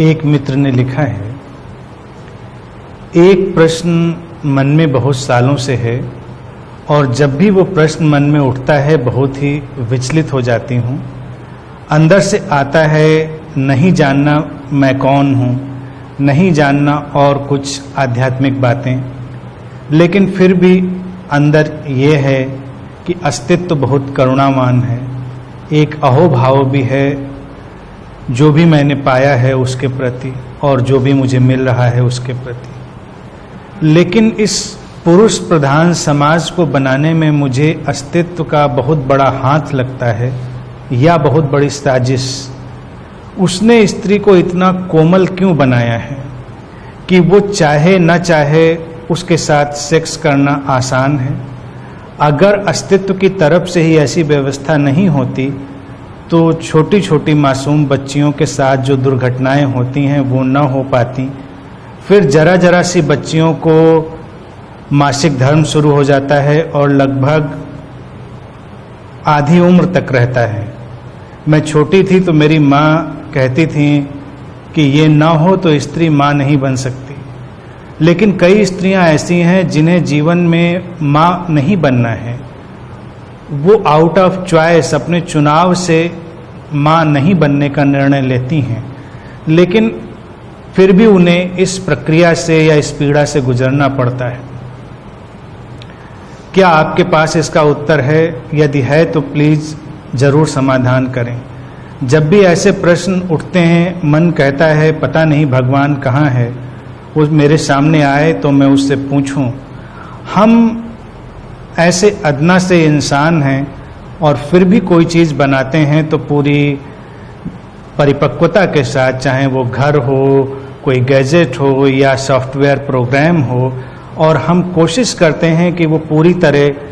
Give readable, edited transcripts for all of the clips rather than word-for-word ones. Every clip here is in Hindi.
एक मित्र ने लिखा है, एक प्रश्न मन में बहुत सालों से है और जब भी वो प्रश्न मन में उठता है बहुत ही विचलित हो जाती हूँ। अंदर से आता है नहीं जानना मैं कौन हूँ, नहीं जानना और कुछ आध्यात्मिक बातें, लेकिन फिर भी अंदर ये है कि अस्तित्व बहुत करुणावान है, एक अहोभाव भी है जो भी मैंने पाया है उसके प्रति और जो भी मुझे मिल रहा है उसके प्रति। लेकिन इस पुरुष प्रधान समाज को बनाने में मुझे अस्तित्व का बहुत बड़ा हाथ लगता है या बहुत बड़ी साजिश। उसने स्त्री को इतना कोमल क्यों बनाया है कि वो चाहे न चाहे उसके साथ सेक्स करना आसान है। अगर अस्तित्व की तरफ से ही ऐसी व्यवस्था नहीं होती तो छोटी छोटी मासूम बच्चियों के साथ जो दुर्घटनाएं होती हैं वो न हो पाती। फिर जरा जरा सी बच्चियों को मासिक धर्म शुरू हो जाता है और लगभग आधी उम्र तक रहता है। मैं छोटी थी तो मेरी माँ कहती थी कि ये ना हो तो स्त्री माँ नहीं बन सकती, लेकिन कई स्त्रियां ऐसी हैं जिन्हें जीवन में माँ नहीं बनना है। वो आउट ऑफ चॉइस अपने चुनाव से माँ नहीं बनने का निर्णय लेती हैं, लेकिन फिर भी उन्हें इस प्रक्रिया से या इस पीड़ा से गुजरना पड़ता है। क्या आपके पास इसका उत्तर है? यदि है तो प्लीज जरूर समाधान करें। जब भी ऐसे प्रश्न उठते हैं मन कहता है पता नहीं भगवान कहाँ है, वो मेरे सामने आए तो मैं उससे पूछूं। हम ऐसे अदना से इंसान हैं और फिर भी कोई चीज़ बनाते हैं तो पूरी परिपक्वता के साथ, चाहे वो घर हो, कोई गैजेट हो या सॉफ्टवेयर प्रोग्राम हो, और हम कोशिश करते हैं कि वो पूरी तरह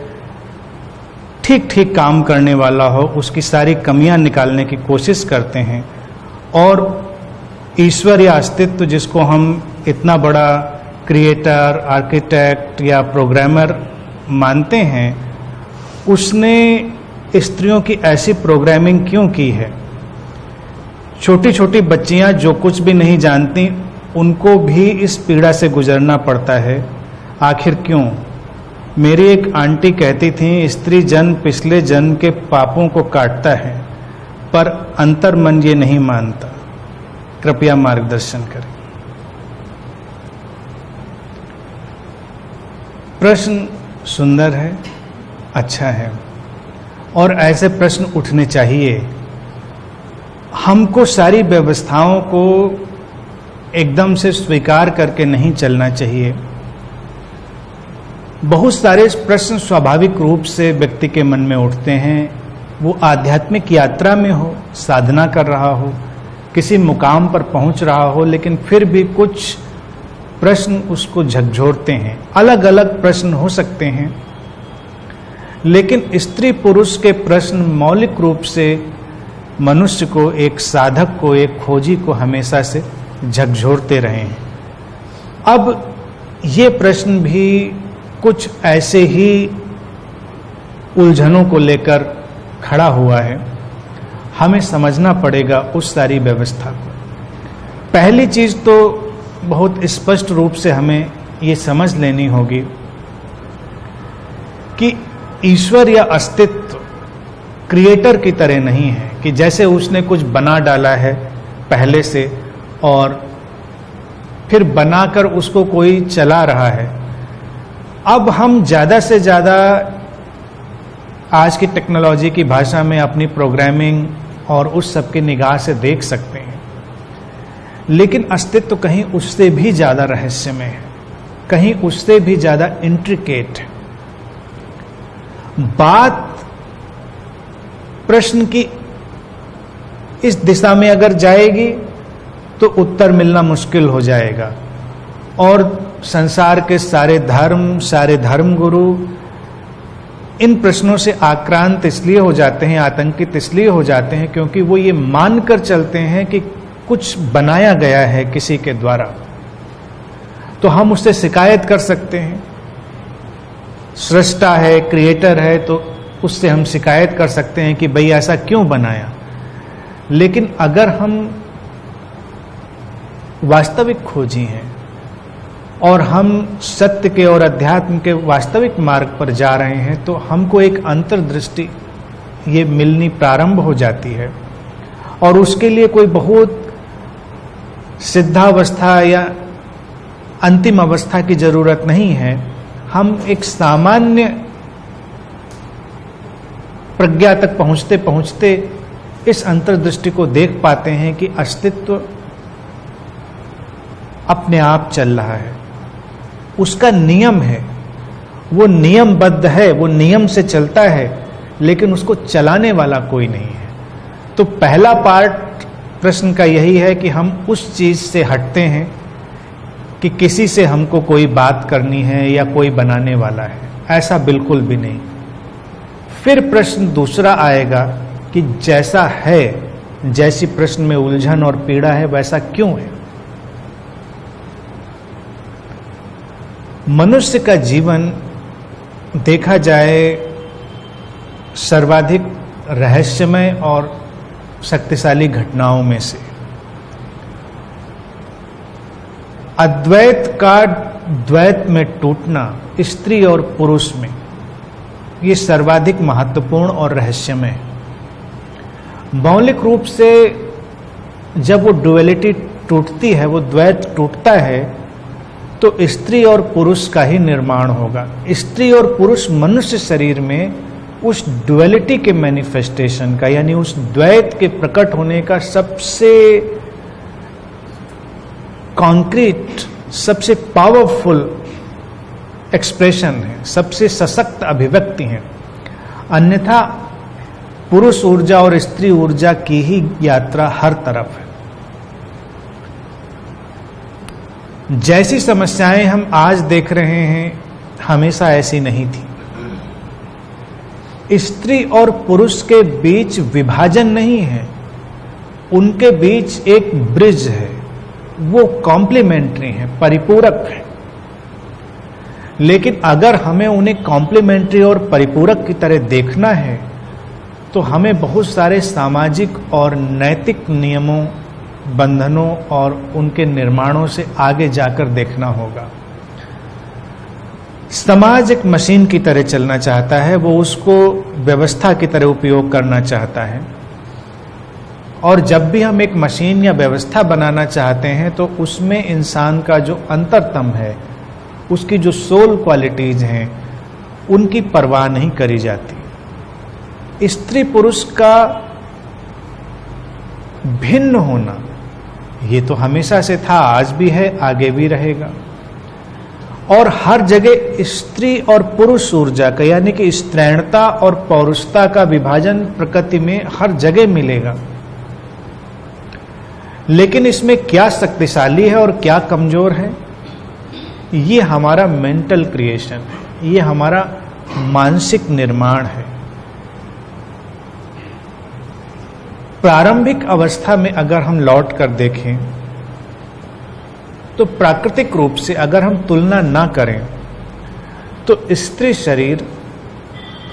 ठीक ठीक काम करने वाला हो, उसकी सारी कमियां निकालने की कोशिश करते हैं। और ईश्वर या अस्तित्व जिसको हम इतना बड़ा क्रिएटर, आर्किटेक्ट या प्रोग्रामर मानते हैं, उसने स्त्रियों की ऐसी प्रोग्रामिंग क्यों की है? छोटी छोटी बच्चियां जो कुछ भी नहीं जानती उनको भी इस पीड़ा से गुजरना पड़ता है। आखिर क्यों? मेरी एक आंटी कहती थी स्त्री जन्म पिछले जन्म के पापों को काटता है, पर अंतर्मन ये नहीं मानता। कृपया मार्गदर्शन करें। प्रश्न सुंदर है, अच्छा है, और ऐसे प्रश्न उठने चाहिए। हमको सारी व्यवस्थाओं को एकदम से स्वीकार करके नहीं चलना चाहिए। बहुत सारे प्रश्न स्वाभाविक रूप से व्यक्ति के मन में उठते हैं। वो आध्यात्मिक यात्रा में हो, साधना कर रहा हो, किसी मुकाम पर पहुंच रहा हो, लेकिन फिर भी कुछ प्रश्न उसको झकझोरते हैं। अलग अलग प्रश्न हो सकते हैं, लेकिन स्त्री पुरुष के प्रश्न मौलिक रूप से मनुष्य को, एक साधक को, एक खोजी को हमेशा से झकझोरते रहे हैं। अब ये प्रश्न भी कुछ ऐसे ही उलझनों को लेकर खड़ा हुआ है। हमें समझना पड़ेगा उस सारी व्यवस्था को। पहली चीज तो बहुत स्पष्ट रूप से हमें ये समझ लेनी होगी कि ईश्वर या अस्तित्व क्रिएटर की तरह नहीं है कि जैसे उसने कुछ बना डाला है पहले से और फिर बनाकर उसको कोई चला रहा है। अब हम ज़्यादा से ज़्यादा आज की टेक्नोलॉजी की भाषा में अपनी प्रोग्रामिंग और उस सब की निगाह से देख सकते हैं, लेकिन अस्तित्व कहीं उससे भी ज़्यादा रहस्यमय है, कहीं उससे भी ज़्यादा इंट्रिकेट है। बात प्रश्न की इस दिशा में अगर जाएगी तो उत्तर मिलना मुश्किल हो जाएगा और संसार के सारे धर्मगुरु इन प्रश्नों से आक्रांत इसलिए हो जाते हैं, आतंकित इसलिए हो जाते हैं क्योंकि वो ये मानकर चलते हैं कि कुछ बनाया गया है किसी के द्वारा, तो हम उससे शिकायत कर सकते हैं। सृष्टा है, क्रिएटर है, तो उससे हम शिकायत कर सकते हैं कि भाई ऐसा क्यों बनाया। लेकिन अगर हम वास्तविक खोजी हैं और हम सत्य के और अध्यात्म के वास्तविक मार्ग पर जा रहे हैं, तो हमको एक अंतर्दृष्टि ये मिलनी प्रारंभ हो जाती है। और उसके लिए कोई बहुत सिद्धावस्था या अंतिम अवस्था की जरूरत नहीं है। हम एक सामान्य प्रज्ञा तक पहुंचते पहुंचते इस अंतर्दृष्टि को देख पाते हैं कि अस्तित्व अपने आप चल रहा है, उसका नियम है, वो नियमबद्ध है, वो नियम से चलता है, लेकिन उसको चलाने वाला कोई नहीं है। तो पहला पार्ट प्रश्न का यही है कि हम उस चीज से हटते हैं कि किसी से हमको कोई बात करनी है या कोई बनाने वाला है, ऐसा बिल्कुल भी नहीं। फिर प्रश्न दूसरा आएगा कि जैसा है, जैसी प्रश्न में उलझन और पीड़ा है, वैसा क्यों है। मनुष्य का जीवन देखा जाए सर्वाधिक रहस्यमय और शक्तिशाली घटनाओं में से। अद्वैत का द्वैत में टूटना स्त्री और पुरुष में, ये सर्वाधिक महत्वपूर्ण और रहस्यमय है। मौलिक रूप से जब वो डुअलिटी टूटती है, वो द्वैत टूटता है, तो स्त्री और पुरुष का ही निर्माण होगा। स्त्री और पुरुष मनुष्य शरीर में उस डुअलिटी के मैनिफेस्टेशन का, यानी उस द्वैत के प्रकट होने का सबसे कॉन्क्रीट, सबसे पावरफुल एक्सप्रेशन है, सबसे सशक्त अभिव्यक्ति है। अन्यथा पुरुष ऊर्जा और स्त्री ऊर्जा की ही यात्रा हर तरफ है। जैसी समस्याएं हम आज देख रहे हैं, हमेशा ऐसी नहीं थी। स्त्री और पुरुष के बीच विभाजन नहीं है, उनके बीच एक ब्रिज है, वो कॉम्प्लीमेंट्री है, परिपूरक है। लेकिन अगर हमें उन्हें कॉम्प्लीमेंट्री और परिपूरक की तरह देखना है, तो हमें बहुत सारे सामाजिक और नैतिक नियमों, बंधनों और उनके निर्माणों से आगे जाकर देखना होगा। समाज एक मशीन की तरह चलना चाहता है, वो उसको व्यवस्था की तरह उपयोग करना चाहता है। और जब भी हम एक मशीन या व्यवस्था बनाना चाहते हैं, तो उसमें इंसान का जो अंतरतम है, उसकी जो सोल क्वालिटीज हैं, उनकी परवाह नहीं करी जाती। स्त्री पुरुष का भिन्न होना ये तो हमेशा से था, आज भी है, आगे भी रहेगा। और हर जगह स्त्री और पुरुष ऊर्जा का, यानी कि स्त्रैणता और पौरुषता का विभाजन प्रकृति में हर जगह मिलेगा। लेकिन इसमें क्या शक्तिशाली है और क्या कमजोर है, ये हमारा मेंटल क्रिएशन है, ये हमारा मानसिक निर्माण है। प्रारंभिक अवस्था में अगर हम लौट कर देखें, तो प्राकृतिक रूप से अगर हम तुलना ना करें, तो स्त्री शरीर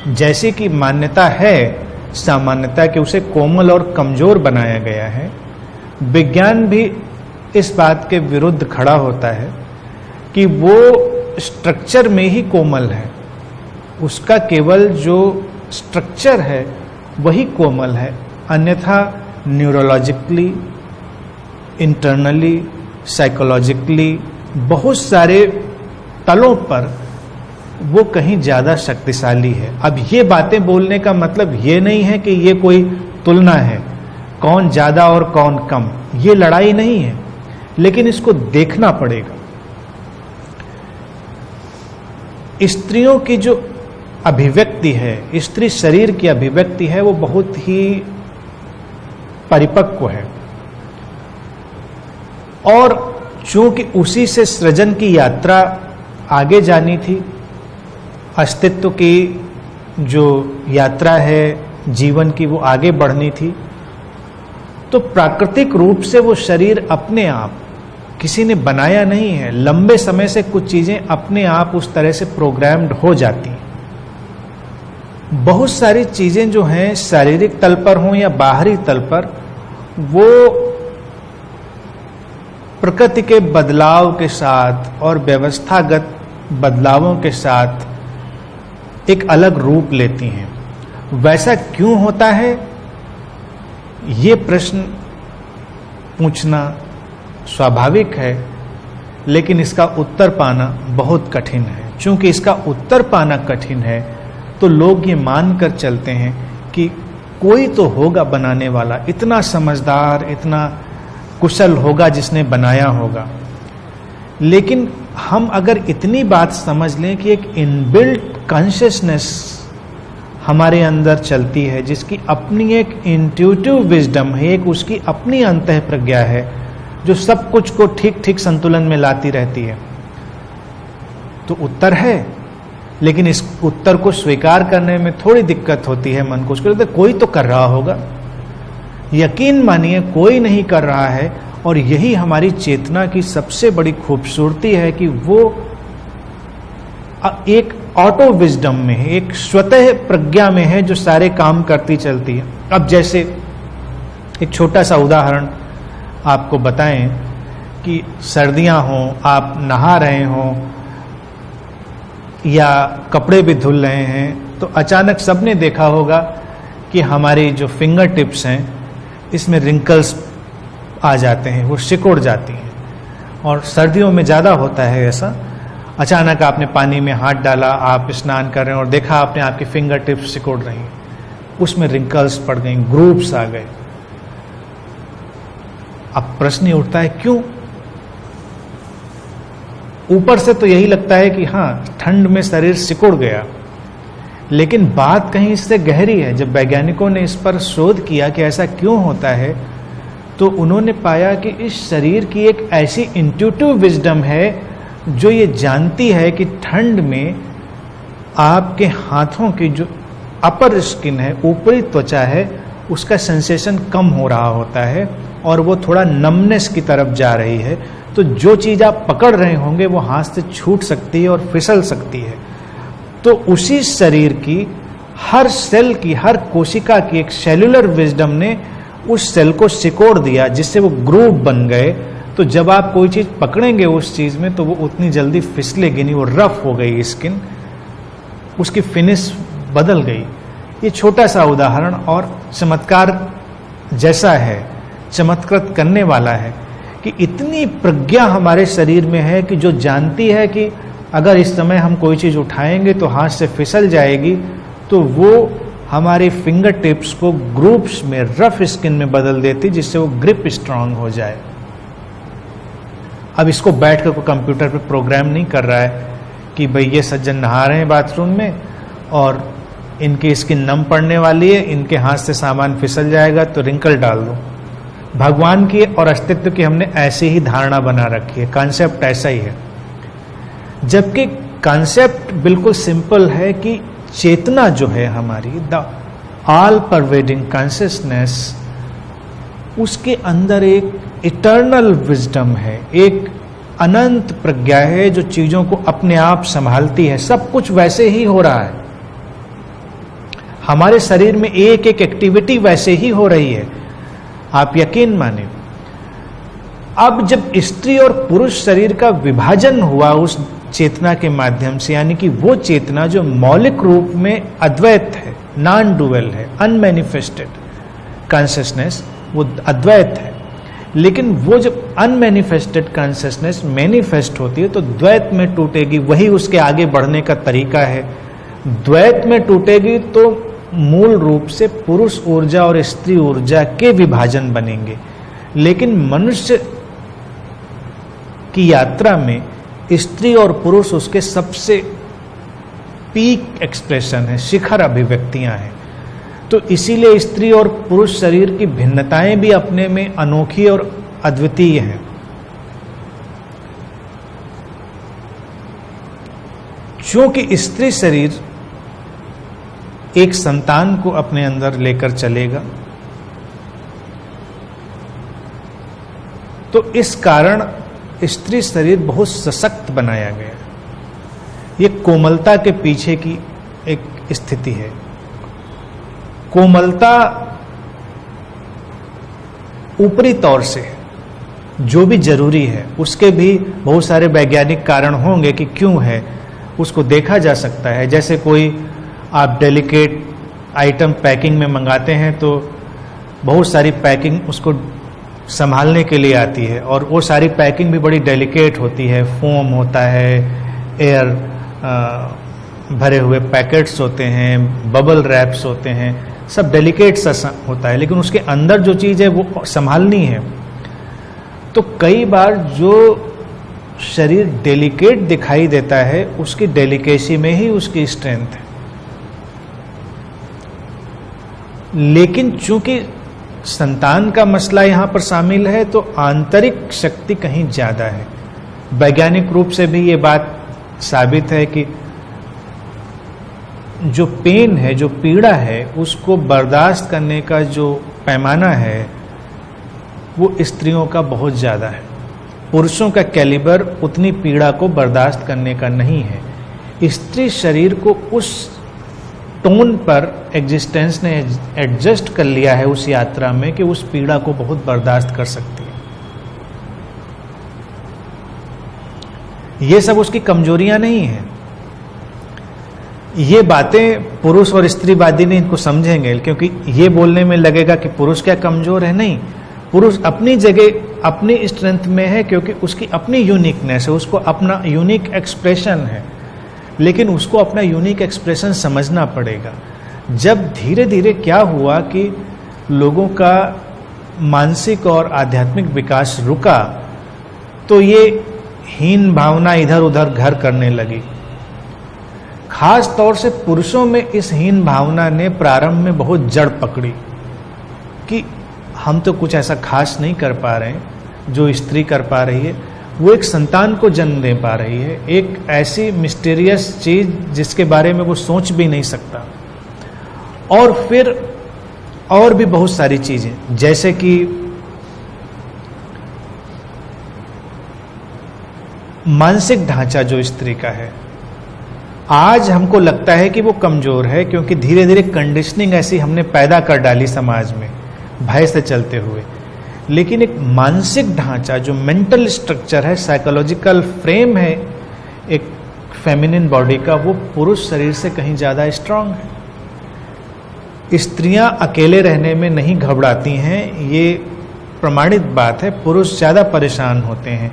जैसे कि मान्यता है, सामान्यता कि उसे कोमल और कमजोर बनाया गया है, विज्ञान भी इस बात के विरुद्ध खड़ा होता है कि वो स्ट्रक्चर में ही कोमल है, उसका केवल जो स्ट्रक्चर है वही कोमल है। अन्यथा न्यूरोलॉजिकली, इंटरनली, साइकोलॉजिकली बहुत सारे तलों पर वो कहीं ज्यादा शक्तिशाली है। अब ये बातें बोलने का मतलब ये नहीं है कि ये कोई तुलना है, कौन ज्यादा और कौन कम, ये लड़ाई नहीं है, लेकिन इसको देखना पड़ेगा। स्त्रियों की जो अभिव्यक्ति है, स्त्री शरीर की अभिव्यक्ति है, वो बहुत ही परिपक्व है। और चूंकि उसी से सृजन की यात्रा आगे जानी थी, अस्तित्व की जो यात्रा है जीवन की, वो आगे बढ़नी थी, तो प्राकृतिक रूप से वो शरीर अपने आप किसी ने बनाया नहीं है। लंबे समय से कुछ चीजें अपने आप उस तरह से प्रोग्राम्ड हो जाती हैं। बहुत सारी चीजें जो हैं शारीरिक तल पर हों या बाहरी तल पर, वो प्रकृति के बदलाव के साथ और व्यवस्थागत बदलावों के साथ एक अलग रूप लेती हैं। वैसा क्यों होता है, ये प्रश्न पूछना स्वाभाविक है, लेकिन इसका उत्तर पाना बहुत कठिन है। चूंकि इसका उत्तर पाना कठिन है तो लोग ये मानकर चलते हैं कि कोई तो होगा बनाने वाला, इतना समझदार, इतना कुशल होगा जिसने बनाया होगा। लेकिन हम अगर इतनी बात समझ लें कि एक इनबिल्ट कॉन्शियसनेस हमारे अंदर चलती है, जिसकी अपनी एक इंट्यूटिव विजडम है, एक उसकी अपनी अंतः प्रज्ञा है जो सब कुछ को ठीक ठीक संतुलन में लाती रहती है, तो उत्तर है। लेकिन इस उत्तर को स्वीकार करने में थोड़ी दिक्कत होती है मन को। उसको लगता है कोई तो कर रहा होगा। यकीन मानिए कोई नहीं कर रहा है, और यही हमारी चेतना की सबसे बड़ी खूबसूरती है कि वो एक ऑटो विजडम में है, एक स्वतः प्रज्ञा में है जो सारे काम करती चलती है। अब जैसे एक छोटा सा उदाहरण आपको बताएं कि सर्दियां हों, आप नहा रहे हों या कपड़े भी धुल रहे हैं, तो अचानक सबने देखा होगा कि हमारी जो फिंगर टिप्स हैं इसमें रिंकल्स आ जाते हैं, वो सिकुड़ जाती हैं। और सर्दियों में ज़्यादा होता है ऐसा। अचानक आपने पानी में हाथ डाला, आप स्नान कर रहे हैं और देखा आपने आपकी फिंगर टिप्स सिकुड़ रही हैं, उसमें रिंकल्स पड़ गई, ग्रूव्स आ गए। अब प्रश्न ये उठता है क्यों? ऊपर से तो यही लगता है कि हाँ, ठंड में शरीर सिकुड़ गया, लेकिन बात कहीं इससे गहरी है। जब वैज्ञानिकों ने इस पर शोध किया कि ऐसा क्यों होता है, तो उन्होंने पाया कि इस शरीर की एक ऐसी इंट्यूटिव विजडम है जो ये जानती है कि ठंड में आपके हाथों की जो अपर स्किन है, ऊपरी त्वचा है, उसका सेंसेशन कम हो रहा होता है और वो थोड़ा नमनेस की तरफ जा रही है। तो जो चीज़ आप पकड़ रहे होंगे वो हाथ से छूट सकती है और फिसल सकती है। तो उसी शरीर की हर सेल की, हर कोशिका की एक सेल्यूलर विजडम ने उस सेल को सिकोड़ दिया, जिससे वो ग्रूव बन गए। तो जब आप कोई चीज़ पकड़ेंगे उस चीज़ में, तो वो उतनी जल्दी फिसलेगी नहीं, वो रफ हो गई स्किन, उसकी फिनिश बदल गई। ये छोटा सा उदाहरण और चमत्कार जैसा है, चमत्कृत करने वाला है कि इतनी प्रज्ञा हमारे शरीर में है कि जो जानती है कि अगर इस समय हम कोई चीज़ उठाएंगे तो हाथ से फिसल जाएगी, तो वो हमारे फिंगर टिप्स को ग्रुप्स में, रफ स्किन में बदल देती, जिससे वो ग्रिप स्ट्रांग हो जाए। अब इसको बैठ कर कोई कंप्यूटर पे प्रोग्राम नहीं कर रहा है कि भाई ये सज्जन नहा रहे हैं बाथरूम में और इनकी स्किन नम पड़ने वाली है, इनके हाथ से सामान फिसल जाएगा तो रिंकल डाल दो। भगवान की और अस्तित्व की हमने ऐसी ही धारणा बना रखी है, कॉन्सेप्ट ऐसा ही है। जबकि कॉन्सेप्ट बिल्कुल सिंपल है कि चेतना जो है हमारी, द ऑल परवेडिंग कॉन्शियसनेस, उसके अंदर एक इटर्नल विजडम है, एक अनंत प्रज्ञा है जो चीजों को अपने आप संभालती है। सब कुछ वैसे ही हो रहा है, हमारे शरीर में एक एक एक्टिविटी वैसे ही हो रही है, आप यकीन माने। अब जब स्त्री और पुरुष शरीर का विभाजन हुआ उस चेतना के माध्यम से, यानी कि वो चेतना जो मौलिक रूप में अद्वैत है, नॉन डुअल है, अनमैनिफेस्टेड कॉन्शियसनेस, वो अद्वैत है। लेकिन वो जब अनमैनिफेस्टेड कॉन्शियसनेस मैनिफेस्ट होती है तो द्वैत में टूटेगी, वही उसके आगे बढ़ने का तरीका है। द्वैत में टूटेगी तो मूल रूप से पुरुष ऊर्जा और स्त्री ऊर्जा के विभाजन बनेंगे। लेकिन मनुष्य की यात्रा में स्त्री और पुरुष उसके सबसे पीक एक्सप्रेशन है, शिखर अभिव्यक्तियां हैं। तो इसीलिए स्त्री और पुरुष शरीर की भिन्नताएं भी अपने में अनोखी और अद्वितीय हैं। क्योंकि स्त्री शरीर एक संतान को अपने अंदर लेकर चलेगा, तो इस कारण स्त्री शरीर बहुत सशक्त बनाया गया। ये कोमलता के पीछे की एक स्थिति है। कोमलता ऊपरी तौर से है, जो भी जरूरी है उसके भी बहुत सारे वैज्ञानिक कारण होंगे कि क्यों है, उसको देखा जा सकता है। जैसे कोई आप डेलिकेट आइटम पैकिंग में मंगाते हैं तो बहुत सारी पैकिंग उसको संभालने के लिए आती है, और वो सारी पैकिंग भी बड़ी डेलिकेट होती है। फोम होता है, एयर भरे हुए पैकेट्स होते हैं, बबल रैप्स होते हैं, सब डेलिकेट सा होता है, लेकिन उसके अंदर जो चीज़ है वो संभालनी है। तो कई बार जो शरीर डेलिकेट दिखाई देता है उसकी डेलिकेसी में ही उसकी स्ट्रेंथ है। लेकिन चूंकि संतान का मसला यहां पर शामिल है तो आंतरिक शक्ति कहीं ज्यादा है। वैज्ञानिक रूप से भी ये बात साबित है कि जो पेन है, जो पीड़ा है, उसको बर्दाश्त करने का जो पैमाना है वो स्त्रियों का बहुत ज्यादा है। पुरुषों का कैलिबर उतनी पीड़ा को बर्दाश्त करने का नहीं है। स्त्री शरीर को उस टोन पर एग्जिस्टेंस ने एडजस्ट कर लिया है उस यात्रा में कि उस पीड़ा को बहुत बर्दाश्त कर सकती है। ये सब उसकी कमजोरियां नहीं है। ये बातें पुरुष और स्त्रीवादी ने इनको समझेंगे, क्योंकि ये बोलने में लगेगा कि पुरुष क्या कमजोर है। नहीं, पुरुष अपनी जगह अपनी स्ट्रेंथ में है, क्योंकि उसकी अपनी यूनिकनेस है, उसको अपना यूनिक एक्सप्रेशन है। लेकिन उसको अपना यूनिक एक्सप्रेशन समझना पड़ेगा। जब धीरे धीरे क्या हुआ कि लोगों का मानसिक और आध्यात्मिक विकास रुका, तो ये हीन भावना इधर उधर घर करने लगी। खास तौर से पुरुषों में इस हीन भावना ने प्रारंभ में बहुत जड़ पकड़ी कि हम तो कुछ ऐसा खास नहीं कर पा रहे हैं जो स्त्री कर पा रही है। वो एक संतान को जन्म दे पा रही है, एक ऐसी मिस्टीरियस चीज जिसके बारे में वो सोच भी नहीं सकता। और फिर और भी बहुत सारी चीजें, जैसे कि मानसिक ढांचा जो स्त्री का है, आज हमको लगता है कि वो कमजोर है, क्योंकि धीरे धीरे कंडीशनिंग ऐसी हमने पैदा कर डाली समाज में भय से चलते हुए। लेकिन एक मानसिक ढांचा जो मेंटल स्ट्रक्चर है, साइकोलॉजिकल फ्रेम है एक फेमिनिन बॉडी का, वो पुरुष शरीर से कहीं ज्यादा स्ट्रांग है। स्त्रियां अकेले रहने में नहीं घबराती हैं, ये प्रमाणित बात है। पुरुष ज्यादा परेशान होते हैं,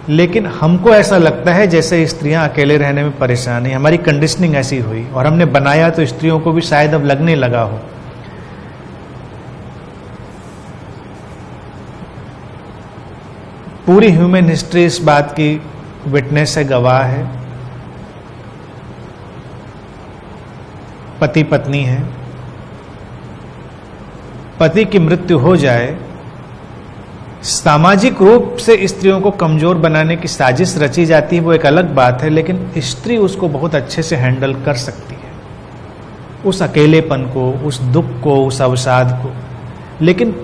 लेकिन हमको ऐसा लगता है जैसे स्त्रियां अकेले रहने में परेशान है। हमारी कंडीशनिंग ऐसी हुई और हमने बनाया तो स्त्रियों को भी शायद अब लगने लगा हो। पूरी ह्यूमन हिस्ट्री इस बात की विटनेस है, गवाह है। पति पत्नी है, पति की मृत्यु हो जाए, सामाजिक रूप से स्त्रियों को कमजोर बनाने की साजिश रची जाती है, वो एक अलग बात है। लेकिन स्त्री उसको बहुत अच्छे से हैंडल कर सकती है, उस अकेलेपन को, उस दुख को, उस अवसाद को। लेकिन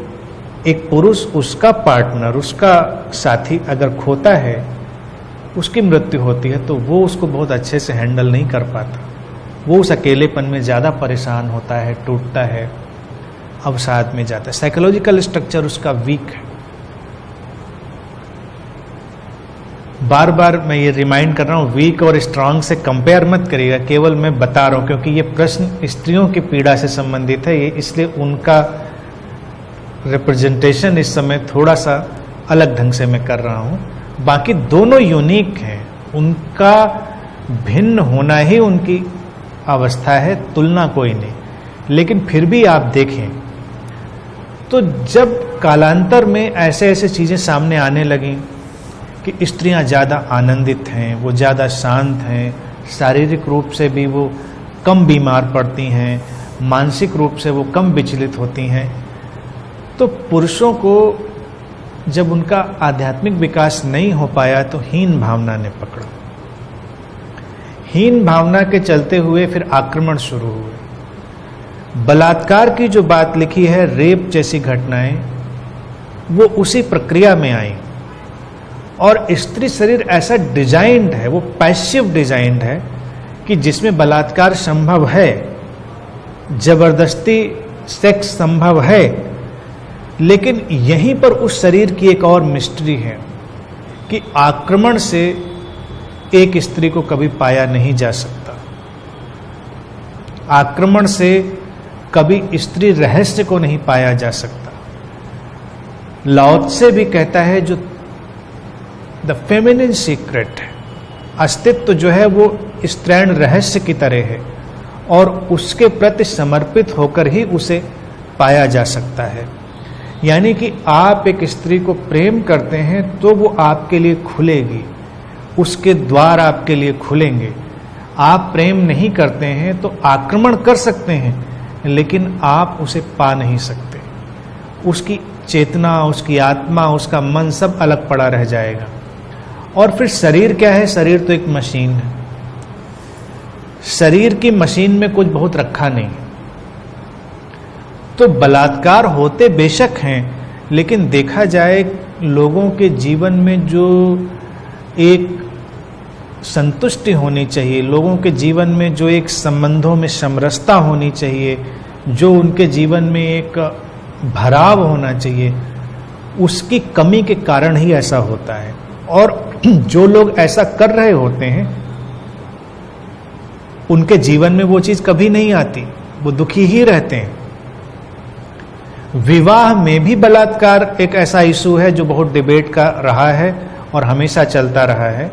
एक पुरुष, उसका पार्टनर, उसका साथी अगर खोता है, उसकी मृत्यु होती है, तो वो उसको बहुत अच्छे से हैंडल नहीं कर पाता। वो उस अकेलेपन में ज़्यादा परेशान होता है, टूटता है, अवसाद में जाता है। साइकोलॉजिकल स्ट्रक्चर उसका वीक है। बार बार मैं ये रिमाइंड कर रहा हूँ, वीक और स्ट्रांग से कंपेयर मत करिएगा, केवल मैं बता रहा हूँ, क्योंकि ये प्रश्न स्त्रियों की पीड़ा से संबंधित है, ये इसलिए उनका रिप्रेजेंटेशन इस समय थोड़ा सा अलग ढंग से मैं कर रहा हूँ। बाकी दोनों यूनिक हैं, उनका भिन्न होना ही उनकी अवस्था है, तुलना कोई नहीं। लेकिन फिर भी आप देखें तो जब कालांतर में ऐसे ऐसे चीज़ें सामने आने लगीं कि स्त्रियां ज़्यादा आनंदित हैं, वो ज़्यादा शांत हैं, शारीरिक रूप से भी वो कम बीमार पड़ती हैं, मानसिक रूप से वो कम विचलित होती हैं, तो पुरुषों को जब उनका आध्यात्मिक विकास नहीं हो पाया तो हीन भावना ने पकड़ा। हीन भावना के चलते हुए फिर आक्रमण शुरू हुए। बलात्कार की जो बात लिखी है, रेप जैसी घटनाएं, वो उसी प्रक्रिया में आई। और स्त्री शरीर ऐसा डिजाइंड है, वो पैसिव डिजाइंड है कि जिसमें बलात्कार संभव है, जबरदस्ती सेक्स संभव है, लेकिन यहीं पर उस शरीर की एक और मिस्ट्री है कि आक्रमण से एक स्त्री को कभी पाया नहीं जा सकता। आक्रमण से कभी स्त्री रहस्य को नहीं पाया जा सकता। लाओ त्से भी कहता है जो द फेमिनिन सीक्रेट है, अस्तित्व जो है वो स्त्रैण रहस्य की तरह है और उसके प्रति समर्पित होकर ही उसे पाया जा सकता है। यानी कि आप एक स्त्री को प्रेम करते हैं तो वो आपके लिए खुलेगी, उसके द्वार आपके लिए खुलेंगे। आप प्रेम नहीं करते हैं तो आक्रमण कर सकते हैं लेकिन आप उसे पा नहीं सकते। उसकी चेतना, उसकी आत्मा, उसका मन सब अलग पड़ा रह जाएगा। और फिर शरीर क्या है? शरीर तो एक मशीन है। शरीर की मशीन में कुछ बहुत रखा नहीं। तो बलात्कार होते बेशक हैं, लेकिन देखा जाए लोगों के जीवन में जो एक संतुष्टि होनी चाहिए, लोगों के जीवन में जो एक संबंधों में समरसता होनी चाहिए, जो उनके जीवन में एक भराव होना चाहिए, उसकी कमी के कारण ही ऐसा होता है। और जो लोग ऐसा कर रहे होते हैं उनके जीवन में वो चीज कभी नहीं आती, वो दुखी ही रहते हैं। विवाह में भी बलात्कार एक ऐसा इशू है जो बहुत डिबेट का रहा है और हमेशा चलता रहा है।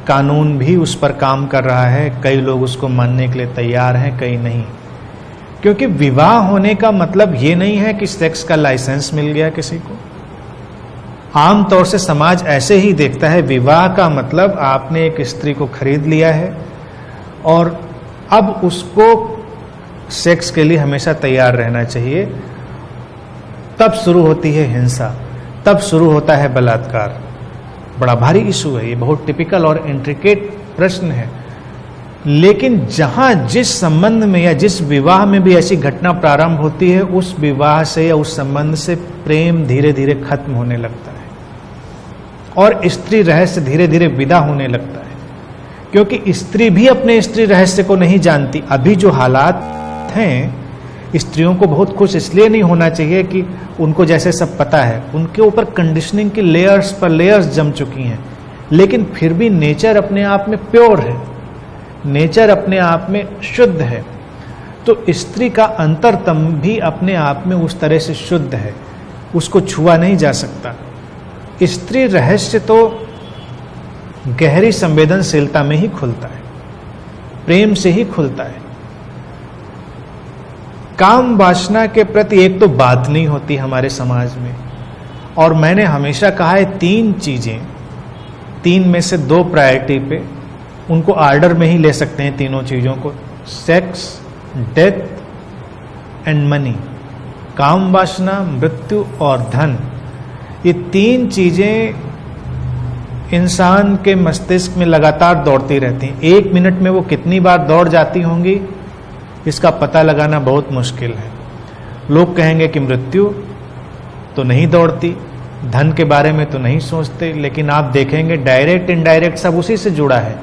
कानून भी उस पर काम कर रहा है, कई लोग उसको मानने के लिए तैयार हैं, कई नहीं। क्योंकि विवाह होने का मतलब ये नहीं है कि सेक्स का लाइसेंस मिल गया किसी को। आमतौर से समाज ऐसे ही देखता है, विवाह का मतलब आपने एक स्त्री को खरीद लिया है और अब उसको सेक्स के लिए हमेशा तैयार रहना चाहिए। तब शुरू होती है हिंसा, तब शुरू होता है बलात्कार। बड़ा भारी इशू है ये, बहुत टिपिकल और इंट्रिकेट प्रश्न है। लेकिन जहां जिस संबंध में या जिस विवाह में भी ऐसी घटना प्रारंभ होती है, उस विवाह से या उस संबंध से प्रेम धीरे धीरे खत्म होने लगता है और स्त्री रहस्य धीरे धीरे विदा होने लगता है। क्योंकि स्त्री भी अपने स्त्री रहस्य को नहीं जानती। अभी जो हालात हैं, स्त्रियों को बहुत खुश इसलिए नहीं होना चाहिए कि उनको जैसे सब पता है, उनके ऊपर कंडीशनिंग की लेयर्स पर लेयर्स जम चुकी हैं। लेकिन फिर भी नेचर अपने आप में प्योर है, नेचर अपने आप में शुद्ध है। तो स्त्री का अंतरतम भी अपने आप में उस तरह से शुद्ध है, उसको छुआ नहीं जा सकता। स्त्री रहस्य तो गहरी संवेदनशीलता में ही खुलता है, प्रेम से ही खुलता है। काम वासना के प्रति एक तो बात नहीं होती हमारे समाज में। और मैंने हमेशा कहा है, तीन चीजें, तीन में से दो प्रायोरिटी पे, उनको ऑर्डर में ही ले सकते हैं तीनों चीजों को, सेक्स, डेथ एंड मनी। काम वासना, मृत्यु और धन, ये तीन चीजें इंसान के मस्तिष्क में लगातार दौड़ती रहती हैं। एक मिनट में वो कितनी बार दौड़ जाती होंगी इसका पता लगाना बहुत मुश्किल है। लोग कहेंगे कि मृत्यु तो नहीं दौड़ती, धन के बारे में तो नहीं सोचते, लेकिन आप देखेंगे डायरेक्ट इनडायरेक्ट सब उसी से जुड़ा है।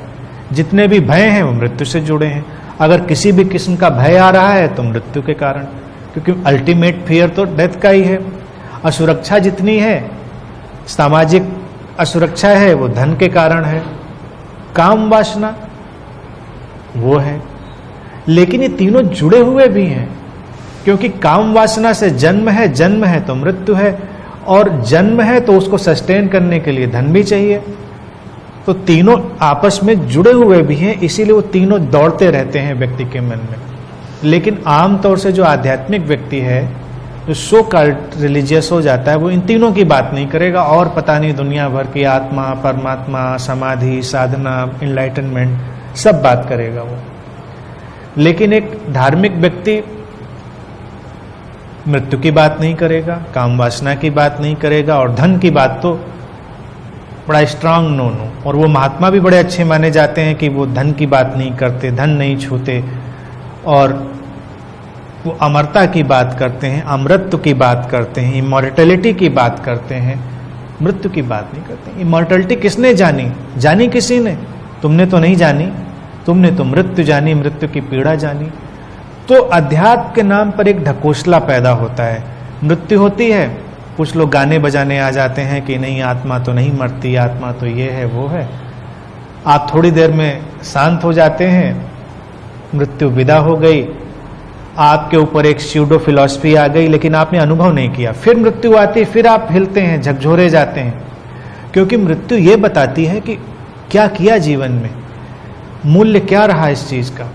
जितने भी भय हैं वो मृत्यु से जुड़े हैं। अगर किसी भी किस्म का भय आ रहा है तो मृत्यु के कारण, क्योंकि अल्टीमेट फियर तो डेथ का ही है। असुरक्षा जितनी है, सामाजिक असुरक्षा है, वो धन के कारण है। काम वासना वो है। लेकिन ये तीनों जुड़े हुए भी हैं, क्योंकि काम वासना से जन्म है, जन्म है तो मृत्यु है, और जन्म है तो उसको सस्टेन करने के लिए धन भी चाहिए। तो तीनों आपस में जुड़े हुए भी हैं, इसीलिए वो तीनों दौड़ते रहते हैं व्यक्ति के मन में। लेकिन आमतौर से जो आध्यात्मिक व्यक्ति है, जो सो कॉल्ड रिलीजियस हो जाता है, वो इन तीनों की बात नहीं करेगा और पता नहीं दुनिया भर की आत्मा, परमात्मा, समाधि, साधना, इनलाइटनमेंट सब बात करेगा वो। लेकिन एक धार्मिक व्यक्ति मृत्यु की बात नहीं करेगा, काम वासना की बात नहीं करेगा, और धन की बात तो बड़ा स्ट्रांग नो। और वो महात्मा भी बड़े अच्छे माने जाते हैं कि वो धन की बात नहीं करते, धन नहीं छूते, और वो अमरता की बात करते हैं, अमृतत्व की बात करते हैं, इमॉर्टैलिटी की बात करते हैं, मृत्यु की बात नहीं करते। इमॉर्टैलिटी किसने जानी? जानी किसी ने, तुमने तो नहीं जानी। तुमने तो मृत्यु जानी, मृत्यु की पीड़ा जानी। तो अध्यात्म के नाम पर एक ढकोसला पैदा होता है। मृत्यु होती है कुछ लोग गाने बजाने आ जाते हैं कि नहीं आत्मा तो नहीं मरती, आत्मा तो ये है वो है। आप थोड़ी देर में शांत हो जाते हैं, मृत्यु विदा हो गई, आपके ऊपर एक स्यूडो फिलॉसफी आ गई, लेकिन आपने अनुभव नहीं किया। फिर मृत्यु आती, फिर आप हिलते हैं, झकझोरे जाते हैं, क्योंकि मृत्यु ये बताती है कि क्या किया जीवन में, मूल्य क्या रहा इस चीज का।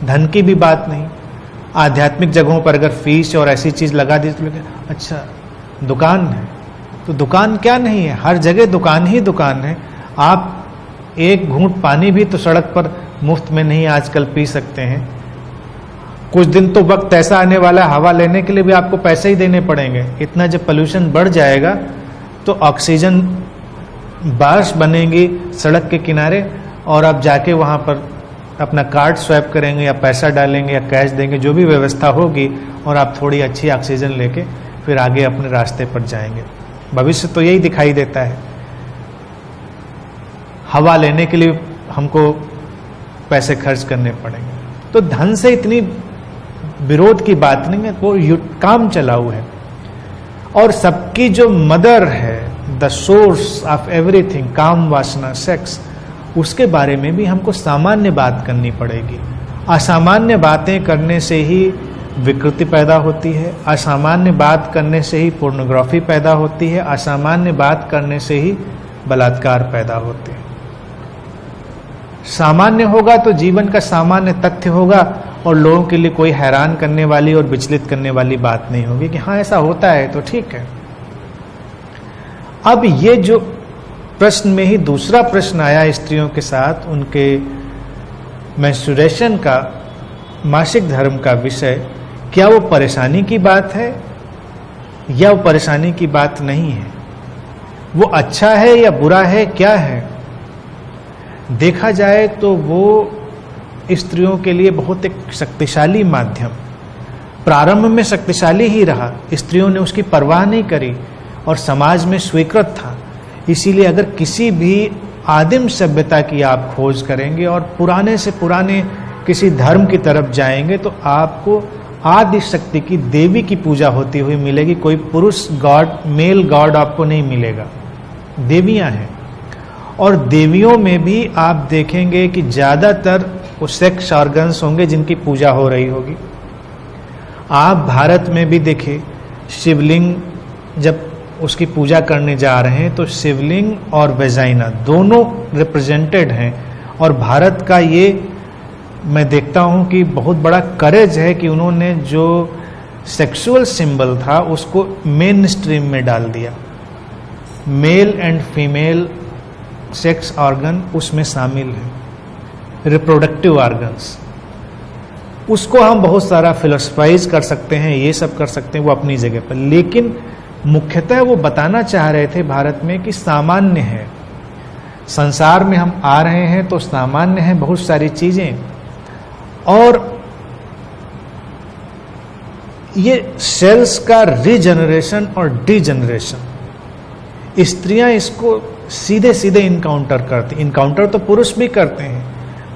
धन की भी बात नहीं। आध्यात्मिक जगहों पर अगर फीस और ऐसी चीज लगा दी तो लगे अच्छा दुकान है, तो दुकान क्या नहीं है, हर जगह दुकान ही दुकान है। आप एक घूंट पानी भी तो सड़क पर मुफ्त में नहीं आजकल पी सकते हैं। कुछ दिन तो वक्त ऐसा आने वाला है, हवा लेने के लिए भी आपको पैसे ही देने पड़ेंगे। इतना जब पोल्यूशन बढ़ जाएगा तो ऑक्सीजन बार्स बनेंगी सड़क के किनारे, और आप जाके वहां पर अपना कार्ड स्वैप करेंगे या पैसा डालेंगे या कैश देंगे, जो भी व्यवस्था होगी, और आप थोड़ी अच्छी ऑक्सीजन लेके फिर आगे अपने रास्ते पर जाएंगे। भविष्य तो यही दिखाई देता है। हवा लेने के लिए हमको पैसे खर्च करने पड़ेंगे। तो धन से इतनी विरोध की बात नहीं है, वो काम चलाऊ है। और सबकी जो मदर है, द सोर्स ऑफ एवरीथिंग, काम वासना सेक्स, उसके बारे में भी हमको सामान्य बात करनी पड़ेगी। असामान्य बातें करने से ही विकृति पैदा होती है, असामान्य बात करने से ही पोर्नोग्राफी पैदा होती है, असामान्य बात करने से ही बलात्कार पैदा होते हैं। सामान्य होगा तो जीवन का सामान्य तथ्य होगा, और लोगों के लिए कोई हैरान करने वाली और विचलित करने वाली बात नहीं होगी कि हाँ ऐसा होता है तो ठीक है। अब ये जो प्रश्न में ही दूसरा प्रश्न आया स्त्रियों के साथ, उनके मेंस्ट्रुएशन का, मासिक धर्म का विषय, क्या वो परेशानी की बात है या वो परेशानी की बात नहीं है, वो अच्छा है या बुरा है, क्या है? देखा जाए तो वो स्त्रियों के लिए बहुत एक शक्तिशाली माध्यम, प्रारंभ में शक्तिशाली ही रहा, स्त्रियों ने उसकी परवाह नहीं करी और समाज में स्वीकृत था। इसीलिए अगर किसी भी आदिम सभ्यता की आप खोज करेंगे और पुराने से पुराने किसी धर्म की तरफ जाएंगे तो आपको आदि शक्ति की, देवी की पूजा होती हुई मिलेगी। कोई पुरुष गॉड, मेल गॉड आपको नहीं मिलेगा, देवियां हैं। और देवियों में भी आप देखेंगे कि ज्यादातर वो सेक्स ऑर्गन्स होंगे जिनकी पूजा हो रही होगी। आप भारत में भी देखें, शिवलिंग जब उसकी पूजा करने जा रहे हैं तो शिवलिंग और वेजाइना दोनों रिप्रेजेंटेड हैं। और भारत का ये मैं देखता हूं कि बहुत बड़ा करेज है कि उन्होंने जो सेक्सुअल सिंबल था उसको मेन स्ट्रीम में डाल दिया। Mail and female sex organ उसमें शामिल है, रिप्रोडक्टिव ऑर्गन्स। उसको हम बहुत सारा फिलोसफाइज कर सकते हैं, ये सब कर सकते हैं, वो अपनी जगह पर। लेकिन मुख्यतः वो बताना चाह रहे थे भारत में कि सामान्य है, संसार में हम आ रहे हैं तो सामान्य है बहुत सारी चीजें। और ये सेल्स का रीजनरेशन और डीजनरेशन, स्त्रियां इसको सीधे सीधे इनकाउंटर करती। इनकाउंटर तो पुरुष भी करते हैं,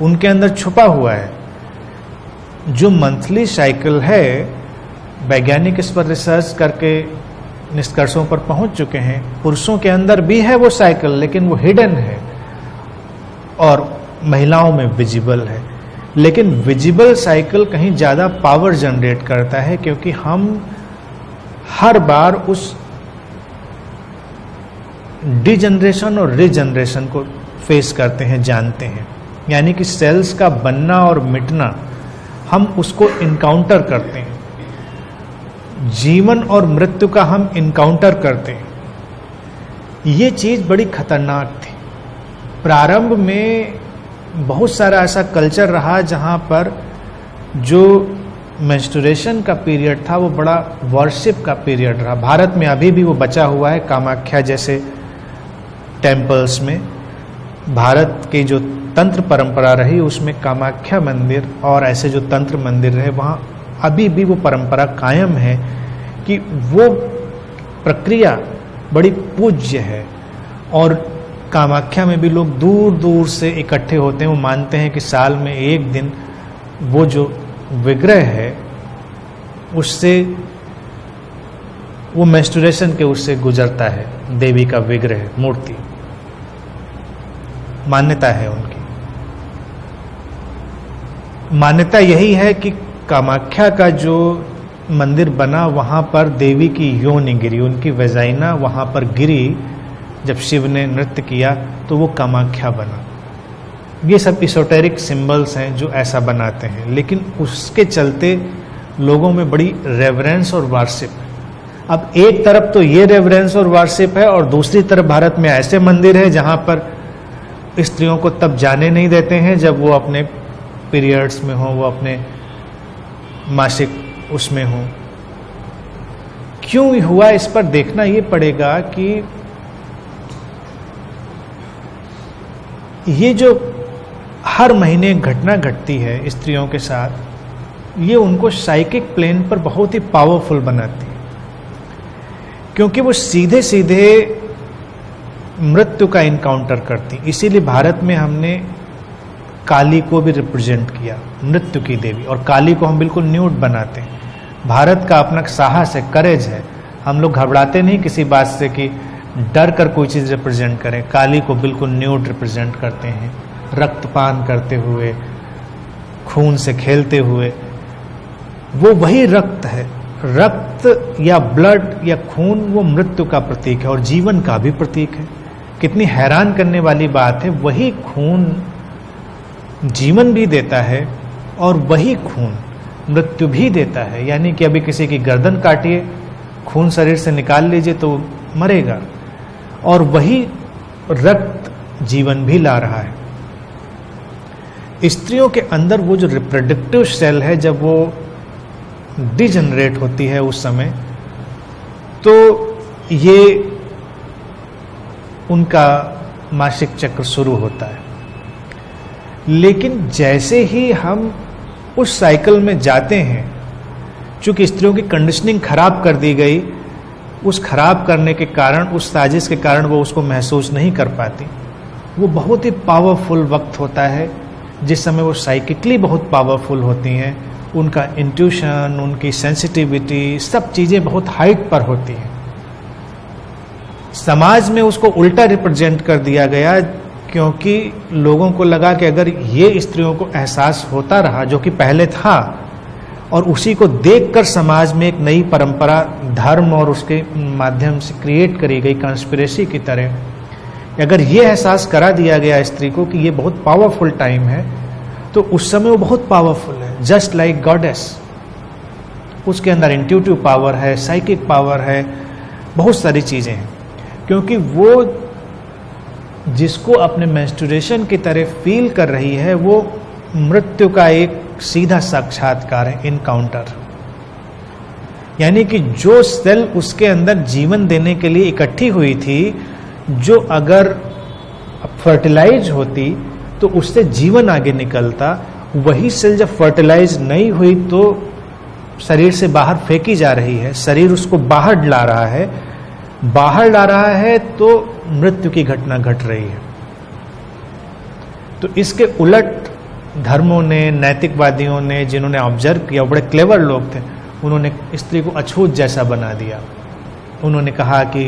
उनके अंदर छुपा हुआ है। जो मंथली साइकिल है, वैज्ञानिक इस पर रिसर्च करके निष्कर्षों पर पहुंच चुके हैं, पुरुषों के अंदर भी है वो साइकिल, लेकिन वो हिडन है और महिलाओं में विजिबल है। लेकिन विजिबल साइकिल कहीं ज्यादा पावर जनरेट करता है, क्योंकि हम हर बार उस डीजनरेशन और रीजनरेशन को फेस करते हैं, जानते हैं। यानी कि सेल्स का बनना और मिटना हम उसको इनकाउंटर करते हैं, जीवन और मृत्यु का हम इनकाउंटर करते हैं। ये चीज बड़ी खतरनाक थी। प्रारंभ में बहुत सारा ऐसा कल्चर रहा जहां पर जो मेंस्ट्रुएशन का पीरियड था वो बड़ा वर्शिप का पीरियड रहा। भारत में अभी भी वो बचा हुआ है, कामाख्या जैसे टेम्पल्स में। भारत की जो तंत्र परंपरा रही उसमें कामाख्या मंदिर और ऐसे जो तंत्र मंदिर रहे, वहाँ अभी भी वो परंपरा कायम है कि वो प्रक्रिया बड़ी पूज्य है। और कामाख्या में भी लोग दूर दूर से इकट्ठे होते हैं। वो मानते हैं कि साल में एक दिन वो जो विग्रह है उससे वो मेंस्ट्रुएशन के उससे गुजरता है देवी का विग्रह मूर्ति, मान्यता है उनकी। मान्यता यही है कि कामाख्या का जो मंदिर बना वहां पर देवी की योनि गिरी, उनकी वेजाइना वहां पर गिरी। जब शिव ने नृत्य किया तो वो कामाख्या बना। ये सब इsoteric सिंबल्स हैं जो ऐसा बनाते हैं, लेकिन उसके चलते लोगों में बड़ी रेवरेंस और वार्शिप है। अब एक तरफ तो ये रेवरेंस और वार्शिप है और दूसरी तरफ भारत में ऐसे मंदिर है जहां पर स्त्रियों को तब जाने नहीं देते हैं जब वो अपने पीरियड्स में हो, वो अपने मासिक उसमें हो। क्यों हुआ इस पर देखना ये पड़ेगा कि ये जो हर महीने घटना घटती है स्त्रियों के साथ, ये उनको साइकिक प्लेन पर बहुत ही पावरफुल बनाती है, क्योंकि वो सीधे सीधे मृत्यु का इनकाउंटर करती। इसीलिए भारत में हमने काली को भी रिप्रेजेंट किया, मृत्यु की देवी, और काली को हम बिल्कुल न्यूड बनाते हैं। भारत का अपना साहस है, करेज है। हम लोग घबराते नहीं किसी बात से कि डर कर कोई चीज़ रिप्रेजेंट करें। काली को बिल्कुल न्यूड रिप्रेजेंट करते हैं, रक्तपान करते हुए, खून से खेलते हुए। वो वही रक्त है, रक्त या ब्लड या खून वो मृत्यु का प्रतीक है और जीवन का भी प्रतीक है। कितनी हैरान करने वाली बात है, वही खून जीवन भी देता है और वही खून मृत्यु भी देता है। यानी कि अभी किसी की गर्दन काटिए, खून शरीर से निकाल लीजिए तो मरेगा, और वही रक्त जीवन भी ला रहा है। स्त्रियों के अंदर वो जो रिप्रोडक्टिव सेल है, जब वो डिजनरेट होती है उस समय, तो ये उनका मासिक चक्र शुरू होता है। लेकिन जैसे ही हम उस साइकिल में जाते हैं, चूंकि स्त्रियों की कंडीशनिंग खराब कर दी गई, उस खराब करने के कारण, उस साजिश के कारण वो उसको महसूस नहीं कर पाती। वो बहुत ही पावरफुल वक्त होता है जिस समय वो साइकिकली बहुत पावरफुल होती हैं। उनका इंट्यूशन, उनकी सेंसिटिविटी, सब चीज़ें बहुत हाइट पर होती हैं। समाज में उसको उल्टा रिप्रेजेंट कर दिया गया, क्योंकि लोगों को लगा कि अगर ये स्त्रियों को एहसास होता रहा, जो कि पहले था, और उसी को देखकर समाज में एक नई परंपरा, धर्म और उसके माध्यम से क्रिएट करी गई कंस्पिरेसी की तरह, अगर ये एहसास करा दिया गया स्त्री को कि ये बहुत पावरफुल टाइम है, तो उस समय वो बहुत पावरफुल है, जस्ट लाइक गॉडेस। उसके अंदर इंट्यूटिव पावर है, साइकिक पावर है, बहुत सारी चीज़ें हैं, क्योंकि वो जिसको अपने मेंस्ट्रुएशन की तरह फील कर रही है, वो मृत्यु का एक सीधा साक्षात्कार है, इनकाउंटर। यानी कि जो सेल उसके अंदर जीवन देने के लिए इकट्ठी हुई थी, जो अगर फर्टिलाइज होती तो उससे जीवन आगे निकलता, वही सेल जब फर्टिलाइज नहीं हुई तो शरीर से बाहर फेंकी जा रही है, शरीर उसको बाहर ला रहा है, बाहर ला रहा है तो मृत्यु की घटना घट रही है। तो इसके उलट धर्मों ने, नैतिकवादियों ने, जिन्होंने ऑब्जर्व किया, बड़े क्लेवर लोग थे, उन्होंने स्त्री को अछूत जैसा बना दिया। उन्होंने कहा कि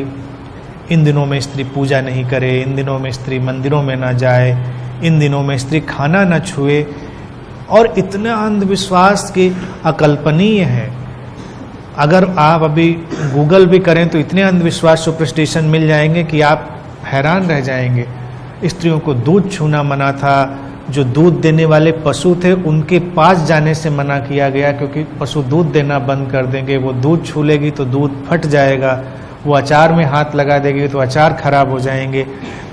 इन दिनों में स्त्री पूजा नहीं करे, इन दिनों में स्त्री मंदिरों में ना जाए, इन दिनों में स्त्री खाना ना छुए, और इतना अंधविश्वास कि अकल्पनीय है। अगर आप अभी गूगल भी करें तो इतने अंधविश्वास, सुपरस्टिशन मिल जाएंगे कि आप हैरान रह जाएंगे। स्त्रियों को दूध छूना मना था, जो दूध देने वाले पशु थे उनके पास जाने से मना किया गया, क्योंकि पशु दूध देना बंद कर देंगे, वो दूध छू लेगी तो दूध फट जाएगा, वो अचार में हाथ लगा देगी तो अचार खराब हो जाएंगे,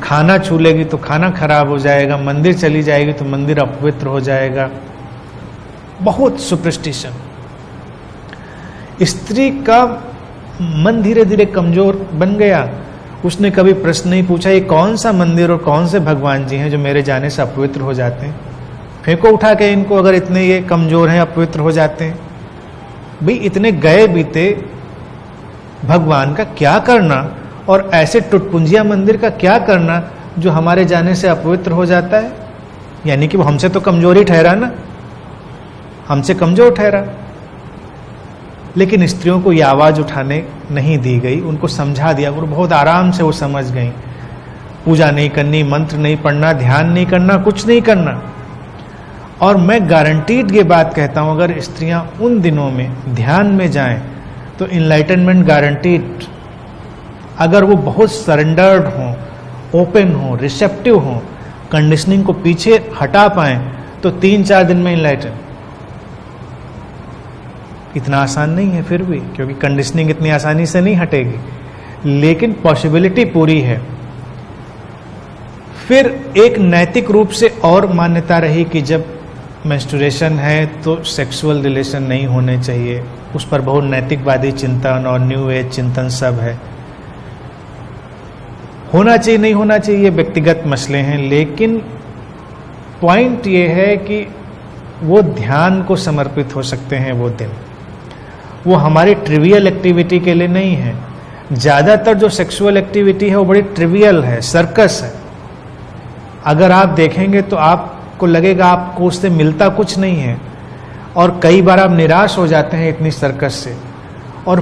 खाना छू लेगी तो खाना खराब हो जाएगा, मंदिर चली जाएगी तो मंदिर अपवित्र हो जाएगा। बहुत सुपरस्टिशन। स्त्री का मन धीरे धीरे कमजोर बन गया। उसने कभी प्रश्न नहीं पूछा ये कौन सा मंदिर और कौन से भगवान जी हैं जो मेरे जाने से अपवित्र हो जाते हैं, फेंको उठा के इनको, अगर इतने ये कमजोर हैं, अपवित्र हो जाते हैं। भाई इतने गए बीते भगवान का क्या करना, और ऐसे टुटपुंजिया मंदिर का क्या करना जो हमारे जाने से अपवित्र हो जाता है। यानी कि वो हमसे तो कमजोर ही ठहरा ना, हमसे कमजोर ठहरा। लेकिन स्त्रियों को ये आवाज़ उठाने नहीं दी गई, उनको समझा दिया, और बहुत आराम से वो समझ गई। पूजा नहीं करनी, मंत्र नहीं पढ़ना, ध्यान नहीं करना, कुछ नहीं करना। और मैं गारंटीड ये बात कहता हूँ, अगर स्त्रियां उन दिनों में ध्यान में जाएं तो इनलाइटनमेंट गारंटीड। अगर वो बहुत सरेंडर्ड हों, ओपन हों, रिसेप्टिव हों, कंडीशनिंग को पीछे हटा पाएं, तो 3-4 दिन में इनलाइटन। इतना आसान नहीं है फिर भी, क्योंकि कंडीशनिंग इतनी आसानी से नहीं हटेगी, लेकिन पॉसिबिलिटी पूरी है। फिर एक नैतिक रूप से और मान्यता रही कि जब मेंस्ट्रुएशन है तो सेक्सुअल रिलेशन नहीं होने चाहिए। उस पर बहुत नैतिकवादी चिंतन और न्यू एज चिंतन सब है। होना चाहिए नहीं होना चाहिए ये व्यक्तिगत मसले हैं, लेकिन पॉइंट ये है कि वो ध्यान को समर्पित हो सकते हैं वो दिन। वो हमारी ट्रिवियल एक्टिविटी के लिए नहीं है। ज़्यादातर जो सेक्सुअल एक्टिविटी है वो बड़ी ट्रिवियल है, सर्कस है। अगर आप देखेंगे तो आपको लगेगा आपको उससे मिलता कुछ नहीं है, और कई बार आप निराश हो जाते हैं इतनी सर्कस से। और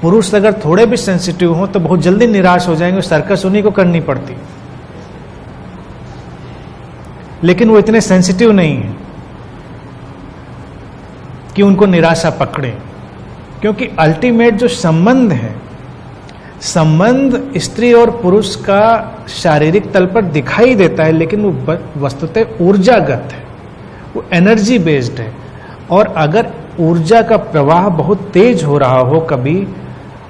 पुरुष अगर थोड़े भी सेंसिटिव हों तो बहुत जल्दी निराश हो जाएंगे, सर्कस उन्हीं को करनी पड़ती। लेकिन वो इतने सेंसिटिव नहीं है कि उनको निराशा पकड़े, क्योंकि अल्टीमेट जो संबंध है, संबंध स्त्री और पुरुष का शारीरिक तल पर दिखाई देता है, लेकिन वो वस्तुतः ऊर्जागत है, वो एनर्जी बेस्ड है। और अगर ऊर्जा का प्रवाह बहुत तेज हो रहा हो कभी,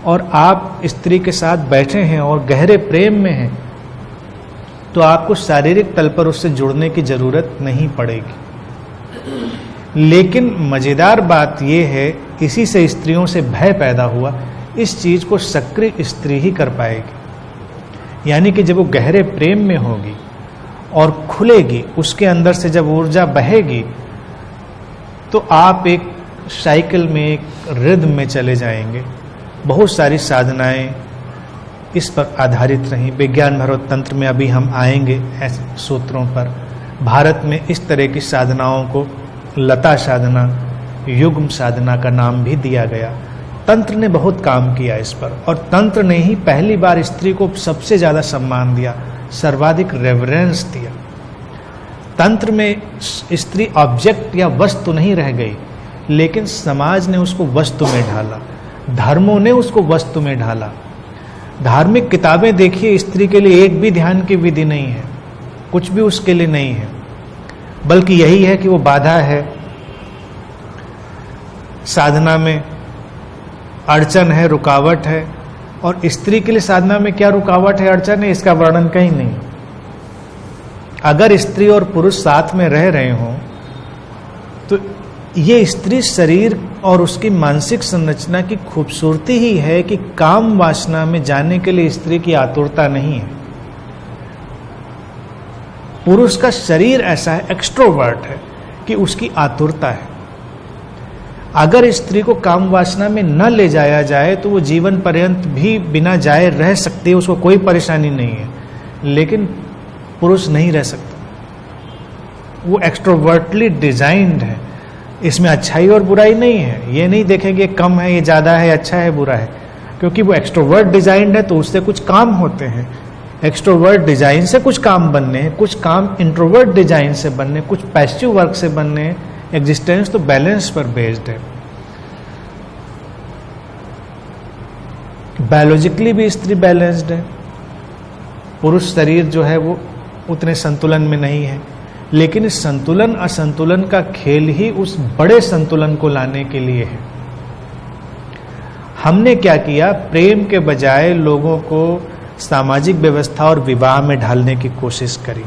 और आप स्त्री के साथ बैठे हैं और गहरे प्रेम में हैं, तो आपको शारीरिक तल पर उससे जुड़ने की जरूरत नहीं पड़ेगी। लेकिन मजेदार बात यह है, इसी से स्त्रियों से भय पैदा हुआ। इस चीज को सक्रिय स्त्री ही कर पाएगी। यानी कि जब वो गहरे प्रेम में होगी और खुलेगी, उसके अंदर से जब ऊर्जा बहेगी, तो आप एक साइकिल में, एक रिदम में चले जाएंगे। बहुत सारी साधनाएं इस पर आधारित रहीं। विज्ञान भरत तंत्र में अभी हम आएंगे ऐसे सूत्रों पर। भारत में इस तरह की साधनाओं को लता साधना, युग्म साधना का नाम भी दिया गया। तंत्र ने बहुत काम किया इस पर, और तंत्र ने ही पहली बार स्त्री को सबसे ज्यादा सम्मान दिया, सर्वाधिक रेवरेंस दिया। तंत्र में स्त्री ऑब्जेक्ट या वस्तु नहीं रह गई, लेकिन समाज ने उसको वस्तु में ढाला, धर्मों ने उसको वस्तु में ढाला। धार्मिक किताबें देखिए, स्त्री के लिए एक भी ध्यान की विधि नहीं है, कुछ भी उसके लिए नहीं है, बल्कि यही है कि वो बाधा है, साधना में अड़चन है, रुकावट है। और स्त्री के लिए साधना में क्या रुकावट है, अड़चन है, इसका वर्णन कहीं नहीं। अगर स्त्री और पुरुष साथ में रह रहे हों तो ये स्त्री शरीर और उसकी मानसिक संरचना की खूबसूरती ही है कि काम वासना में जाने के लिए स्त्री की आतुरता नहीं है। पुरुष का शरीर ऐसा है, एक्सट्रोवर्ट है, कि उसकी आतुरता है। अगर स्त्री को काम वासना में न ले जाया जाए तो वो जीवन पर्यंत भी बिना जाए रह सकती है, उसको कोई परेशानी नहीं है। लेकिन पुरुष नहीं रह सकता, वो एक्सट्रोवर्टली डिजाइंड है। इसमें अच्छाई और बुराई नहीं है, ये नहीं देखेंगे कम है, ये ज्यादा है, अच्छा है, बुरा है, क्योंकि वो एक्सट्रोवर्ट डिजाइंड है तो उससे कुछ काम होते हैं। एक्सट्रोवर्ट डिजाइन से कुछ काम बनने हैं, कुछ काम इंट्रोवर्ट डिजाइन से बनने, कुछ पैसिव वर्क से बनने हैं। एग्जिस्टेंस तो बैलेंस पर बेस्ड है। बायोलॉजिकली भी स्त्री बैलेंस्ड है, पुरुष शरीर जो है वो उतने संतुलन में नहीं है, लेकिन इस संतुलन असंतुलन का खेल ही उस बड़े संतुलन को लाने के लिए है। हमने क्या किया, प्रेम के बजाय लोगों को सामाजिक व्यवस्था और विवाह में ढालने की कोशिश करी।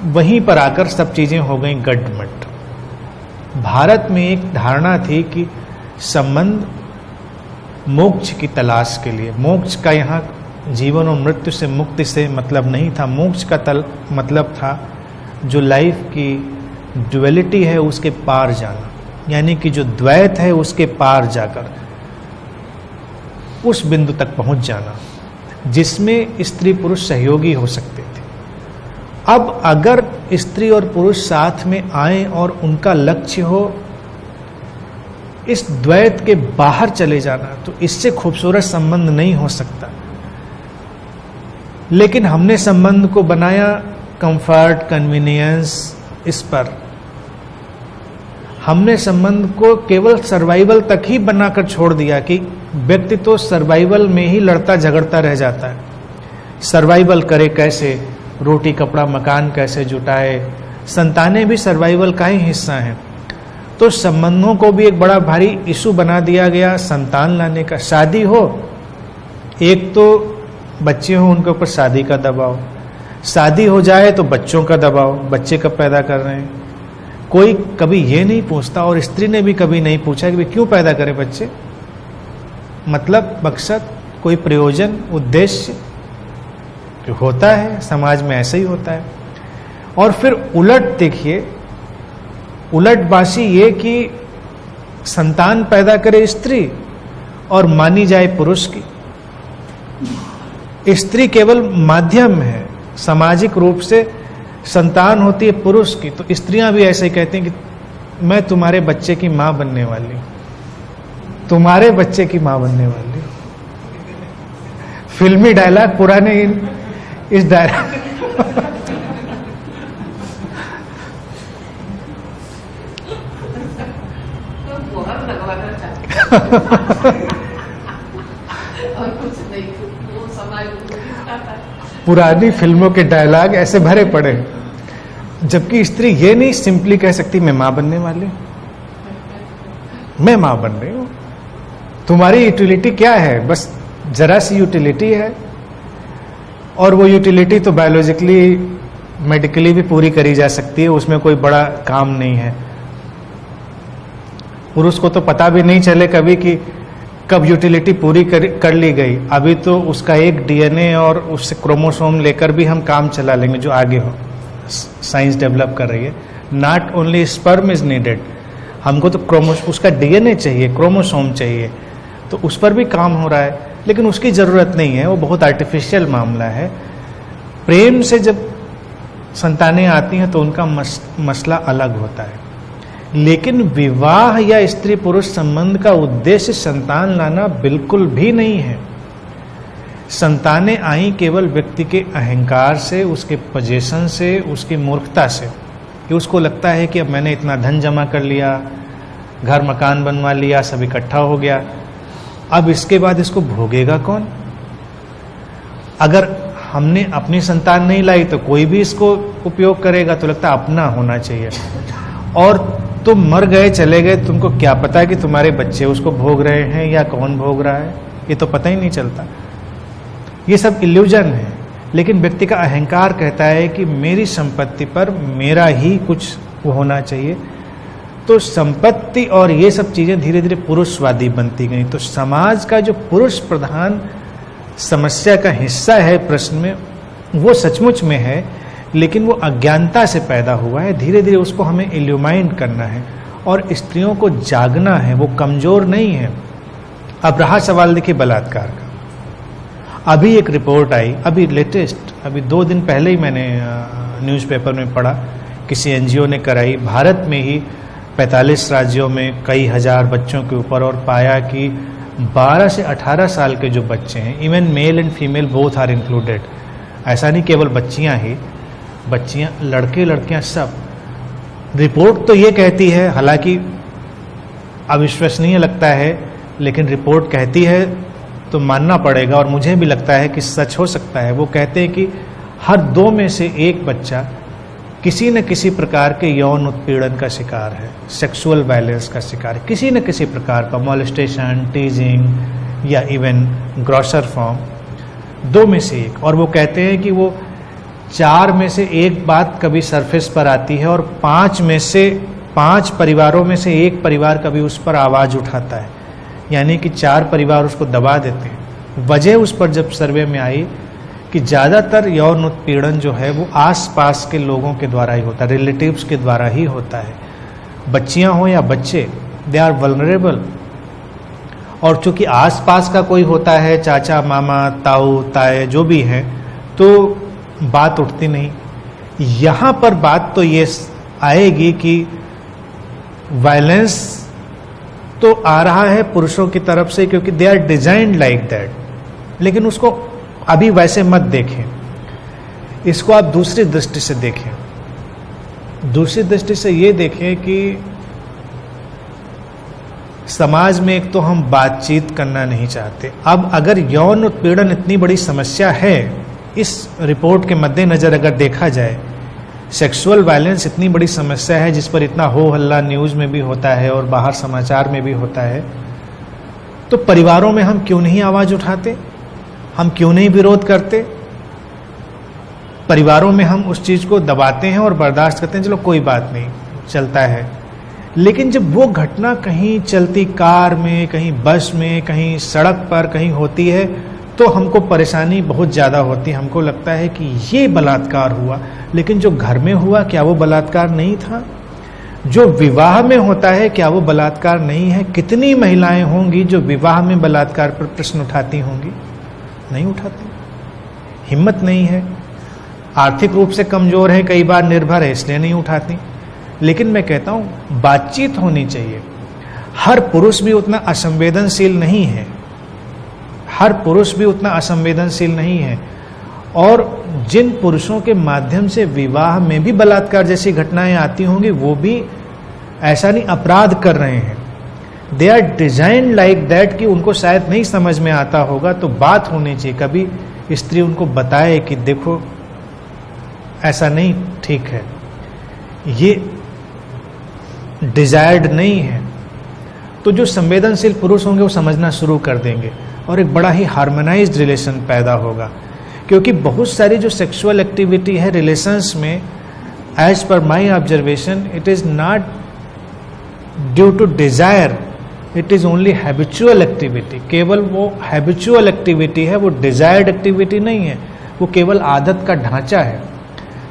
वहीं पर आकर सब चीजें हो गई गड्ढमट। भारत में एक धारणा थी कि संबंध मोक्ष की तलाश के लिए, मोक्ष का यहाँ जीवन और मृत्यु से, मुक्ति से मतलब नहीं था। मोक्ष का मतलब था जो लाइफ की ड्युअलिटी है उसके पार जाना, यानी कि जो द्वैत है उसके पार जाकर उस बिंदु तक पहुंच जाना जिसमें स्त्री पुरुष सहयोगी हो सकते थे। अब अगर स्त्री और पुरुष साथ में आए और उनका लक्ष्य हो इस द्वैत के बाहर चले जाना, तो इससे खूबसूरत संबंध नहीं हो सकता। लेकिन हमने संबंध को बनाया कंफर्ट, कन्वीनियंस, इस पर हमने संबंध को केवल सर्वाइवल तक ही बनाकर छोड़ दिया कि व्यक्ति तो सर्वाइवल में ही लड़ता झगड़ता रह जाता है। सर्वाइवल करे कैसे, रोटी कपड़ा मकान कैसे जुटाए, संतानें भी सर्वाइवल का ही हिस्सा हैं। तो संबंधों को भी एक बड़ा भारी इशू बना दिया गया संतान लाने का। शादी हो, एक तो बच्चे हो उनके ऊपर शादी का दबाव, शादी हो जाए तो बच्चों का दबाव, बच्चे कब पैदा कर रहे हैं। कोई कभी ये नहीं पूछता, और स्त्री ने भी कभी नहीं पूछा कि क्यों पैदा करे बच्चे, मतलब मकसद, कोई प्रयोजन, उद्देश्य जो होता है समाज में ऐसे ही होता है। और फिर उलट देखिए, उलटबाजी ये कि संतान पैदा करे स्त्री और मानी जाए पुरुष की। स्त्री केवल माध्यम है, सामाजिक रूप से संतान होती है पुरुष की। तो स्त्रियां भी ऐसे ही कहती हैं कि मैं तुम्हारे बच्चे की मां बनने वाली, तुम्हारे बच्चे की मां बनने वाली। फिल्मी डायलॉग पुराने इस डायलॉग पुरानी फिल्मों के डायलॉग ऐसे भरे पड़े, जबकि स्त्री ये नहीं सिंपली कह सकती मैं मां बनने वाली, मैं मां बन रही हूं। तुम्हारी यूटिलिटी क्या है, बस जरा सी यूटिलिटी है, और वो यूटिलिटी तो बायोलॉजिकली मेडिकली भी पूरी करी जा सकती है, उसमें कोई बड़ा काम नहीं है। पुरुष को तो पता भी नहीं चले कभी कि कब यूटिलिटी पूरी कर ली गई। अभी तो उसका एक डीएनए और उससे क्रोमोसोम लेकर भी हम काम चला लेंगे, जो आगे हो साइंस डेवलप कर रही है। Not only sperm is needed, हमको तो उसका डीएनए चाहिए, क्रोमोसोम चाहिए, तो उस पर भी काम हो रहा है, लेकिन उसकी जरूरत नहीं है, वो बहुत आर्टिफिशियल मामला है। प्रेम से जब संतानें आती हैं तो उनका मसला अलग होता है। लेकिन विवाह या स्त्री पुरुष संबंध का उद्देश्य संतान लाना बिल्कुल भी नहीं है। संतानें आई केवल व्यक्ति के अहंकार से, उसके पोजीशन से, उसकी मूर्खता से, कि उसको लगता है कि अब मैंने इतना धन जमा कर लिया, घर मकान बनवा लिया, सब इकट्ठा हो गया, अब इसके बाद इसको भोगेगा कौन। अगर हमने अपनी संतान नहीं लाई तो कोई भी इसको उपयोग करेगा, तो लगता है अपना होना चाहिए। और तुम मर गए, चले गए, तुमको क्या पता कि तुम्हारे बच्चे उसको भोग रहे हैं या कौन भोग रहा है, ये तो पता ही नहीं चलता। ये सब इल्यूजन है। लेकिन व्यक्ति का अहंकार कहता है कि मेरी संपत्ति पर मेरा ही कुछ होना चाहिए। तो संपत्ति और ये सब चीजें धीरे धीरे पुरुषवादी बनती गई। तो समाज का जो पुरुष प्रधान समस्या का हिस्सा है प्रश्न में, वो सचमुच में है, लेकिन वो अज्ञानता से पैदा हुआ है। धीरे धीरे उसको हमें इल्यूमाइन करना है, और स्त्रियों को जागना है, वो कमजोर नहीं है। अब रहा सवाल देखिए बलात्कार का। अभी एक रिपोर्ट आई, अभी लेटेस्ट, अभी 2 दिन पहले ही मैंने न्यूज़पेपर में पढ़ा, किसी एनजीओ ने कराई, भारत में ही 45 राज्यों में कई हजार बच्चों के ऊपर, और पाया कि 12 से 18 साल के जो बच्चे हैं, even male and female both are included, ऐसा नहीं केवल बच्चियां ही, बच्चियां, लड़के लड़कियां सब। रिपोर्ट तो ये कहती है, हालांकि अविश्वसनीय लगता है, लेकिन रिपोर्ट कहती है तो मानना पड़ेगा, और मुझे भी लगता है कि सच हो सकता है। वो कहते हैं कि हर 2 में से 1 बच्चा किसी न किसी प्रकार के यौन उत्पीड़न का शिकार है, सेक्सुअल वायलेंस का शिकार है, किसी न किसी प्रकार का, मोलेस्टेशन, टीजिंग या इवन ग्रॉसर फॉर्म, 2 में से 1। और वो कहते हैं कि वो 4 में से 1 बात कभी सरफेस पर आती है, और 5 परिवारों में से 1 परिवार कभी उस पर आवाज उठाता है, यानी कि 4 परिवार उसको दबा देते हैं। वजह उस पर जब सर्वे में आई कि ज़्यादातर यौन उत्पीड़न जो है वो आसपास के लोगों के द्वारा ही होता है, रिलेटिव्स के द्वारा ही होता है। बच्चियां हो या बच्चे, दे आर वल्नरेबल। और चूंकि आसपास का कोई होता है, चाचा, मामा, ताऊ, ताए, जो भी है, तो बात उठती नहीं। यहाँ पर बात तो ये आएगी कि वायलेंस तो आ रहा है पुरुषों की तरफ से, क्योंकि they are designed like that. लेकिन उसको अभी वैसे मत देखें, इसको आप दूसरी दृष्टि से देखें। दूसरी दृष्टि से ये देखें कि समाज में एक तो हम बातचीत करना नहीं चाहते। अब अगर यौन उत्पीड़न इतनी बड़ी समस्या है, इस रिपोर्ट के मद्देनजर अगर देखा जाए, सेक्सुअल वायलेंस इतनी बड़ी समस्या है जिस पर इतना हो हल्ला न्यूज में भी होता है और बाहर समाचार में भी होता है, तो परिवारों में हम क्यों नहीं आवाज उठाते, हम क्यों नहीं विरोध करते? परिवारों में हम उस चीज को दबाते हैं और बर्दाश्त करते हैं, चलो कोई बात नहीं, चलता है। लेकिन जब वो घटना कहीं चलती कार में, कहीं बस में, कहीं सड़क पर कहीं होती है, तो हमको परेशानी बहुत ज़्यादा होती है। हमको लगता है कि ये बलात्कार हुआ, लेकिन जो घर में हुआ क्या वो बलात्कार नहीं था? जो विवाह में होता है क्या वो बलात्कार नहीं है? कितनी महिलाएं होंगी जो विवाह में बलात्कार पर प्रश्न उठाती होंगी? नहीं उठाती, हिम्मत नहीं है, आर्थिक रूप से कमजोर है, कई बार निर्भर है, इसलिए नहीं उठाती। लेकिन मैं कहता हूं बातचीत होनी चाहिए। हर पुरुष भी उतना असंवेदनशील नहीं है, हर पुरुष भी उतना असंवेदनशील नहीं है। और जिन पुरुषों के माध्यम से विवाह में भी बलात्कार जैसी घटनाएं आती होंगी, वो भी ऐसा नहीं अपराध कर रहे हैं, they are designed like that, कि उनको शायद नहीं समझ में आता होगा। तो बात होनी चाहिए, कभी स्त्री उनको बताए कि देखो ऐसा नहीं ठीक है, ये डिजायर्ड नहीं है। तो जो संवेदनशील पुरुष होंगे वो समझना शुरू कर देंगे और एक बड़ा ही हार्मोनाइज्ड रिलेशन पैदा होगा। क्योंकि बहुत सारी जो सेक्सुअल एक्टिविटी है रिलेशंस में, as per my observation, it is not due to desire, it is only habitual activity. केवल वो हैबिचुअल एक्टिविटी है, वो डिजायर्ड एक्टिविटी नहीं है, वो केवल आदत का ढांचा है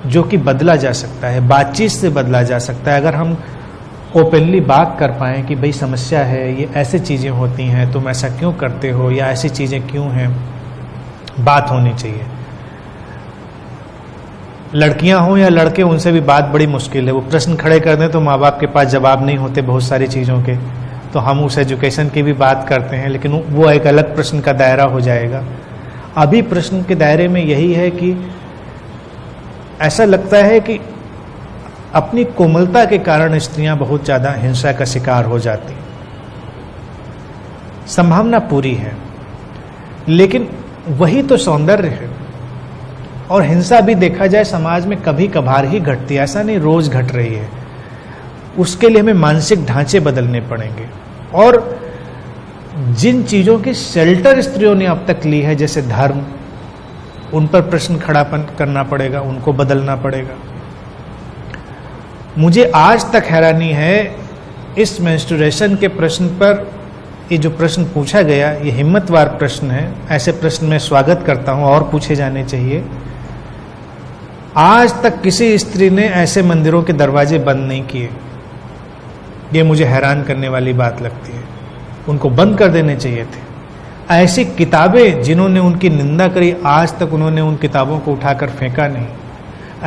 जो कि बदला जा सकता है, बातचीत से बदला जा सकता है। अगर हम ओपनली बात कर पाएँ कि भाई समस्या है, ये ऐसे चीज़ें होती हैं, तुम ऐसा क्यों करते हो, या ऐसी चीज़ें क्यों हैं, बात होनी चाहिए। लड़कियां हो या लड़के, उनसे भी बात बड़ी मुश्किल है। वो प्रश्न खड़े कर दें तो माँ बाप के पास जवाब नहीं होते बहुत सारी चीज़ों के, तो हम उस एजुकेशन की भी बात करते हैं, लेकिन वो एक अलग प्रश्न का दायरा हो जाएगा। अभी प्रश्न के दायरे में यही है कि ऐसा लगता है कि अपनी कोमलता के कारण स्त्रियां बहुत ज़्यादा हिंसा का शिकार हो जाती। संभावना पूरी है, लेकिन वही तो सौंदर्य है। और हिंसा भी देखा जाए समाज में कभी कभार ही घटती है, ऐसा नहीं रोज घट रही है। उसके लिए हमें मानसिक ढांचे बदलने पड़ेंगे। और जिन चीज़ों की शेल्टर स्त्रियों ने अब तक ली है, जैसे धर्म, उन पर प्रश्न खड़ा करना पड़ेगा, उनको बदलना पड़ेगा। मुझे आज तक हैरानी है इस मेंस्ट्रुएशन के प्रश्न पर। ये जो प्रश्न पूछा गया, ये हिम्मतवार प्रश्न है, ऐसे प्रश्न मैं स्वागत करता हूं और पूछे जाने चाहिए। आज तक किसी स्त्री ने ऐसे मंदिरों के दरवाजे बंद नहीं किए, ये मुझे हैरान करने वाली बात लगती है। उनको बंद कर देने चाहिए थे। ऐसी किताबें जिन्होंने उनकी निंदा करी, आज तक उन्होंने उन किताबों को उठाकर फेंका नहीं।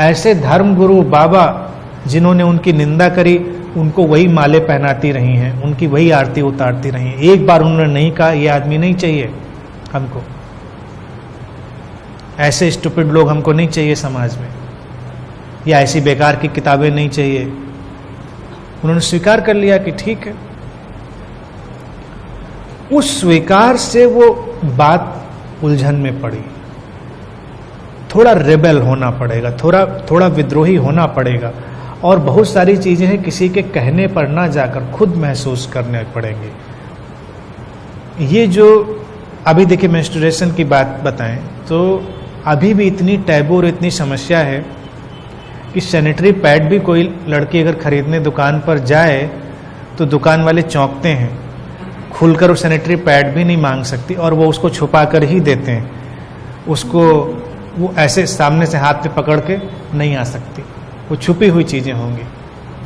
ऐसे धर्मगुरु बाबा जिन्होंने उनकी निंदा करी, उनको वही माले पहनाती रही हैं, उनकी वही आरती उतारती रही हैं। एक बार उन्होंने नहीं कहा ये आदमी नहीं चाहिए हमको, ऐसे स्टूपिड लोग हमको नहीं चाहिए समाज में, या ऐसी बेकार की किताबें नहीं चाहिए। उन्होंने स्वीकार कर लिया कि ठीक है। उस स्वीकार से वो बात उलझन में पड़ी। थोड़ा रेबेल होना पड़ेगा, थोड़ा विद्रोही होना पड़ेगा, और बहुत सारी चीजें हैं किसी के कहने पर ना जाकर खुद महसूस करने पड़ेंगे। ये जो अभी देखिए मेंस्ट्रुएशन की बात बताएं तो अभी भी इतनी टैबू और इतनी समस्या है कि सैनिटरी पैड भी कोई लड़की अगर खरीदने दुकान पर जाए तो दुकान वाले चौंकते हैं, खुलकर वो सैनिटरी पैड भी नहीं मांग सकती और वो उसको छुपा कर ही देते हैं। उसको वो ऐसे सामने से हाथ पे पकड़ के नहीं आ सकती, वो छुपी हुई चीज़ें होंगी।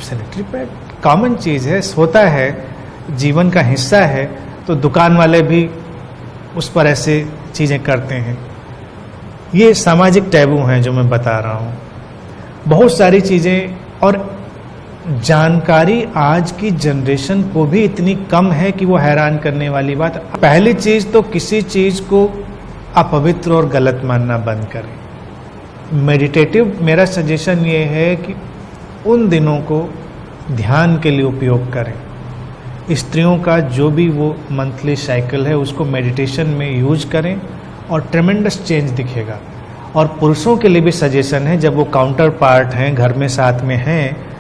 सैनिटरी पैड कॉमन चीज़ है, होता है, जीवन का हिस्सा है, तो दुकान वाले भी उस पर ऐसे चीज़ें करते हैं। ये सामाजिक टैबू हैं जो मैं बता रहा हूँ। बहुत सारी चीज़ें, और जानकारी आज की जनरेशन को भी इतनी कम है कि वो हैरान करने वाली बात। पहली चीज तो किसी चीज को अपवित्र और गलत मानना बंद करें। मेडिटेटिव मेरा सजेशन ये है कि उन दिनों को ध्यान के लिए उपयोग करें। स्त्रियों का जो भी वो मंथली साइकिल है उसको मेडिटेशन में यूज करें और ट्रेमेंडस चेंज दिखेगा। और पुरुषों के लिए भी सजेशन है, जब वो काउंटर पार्ट हैं, घर में साथ में हैं,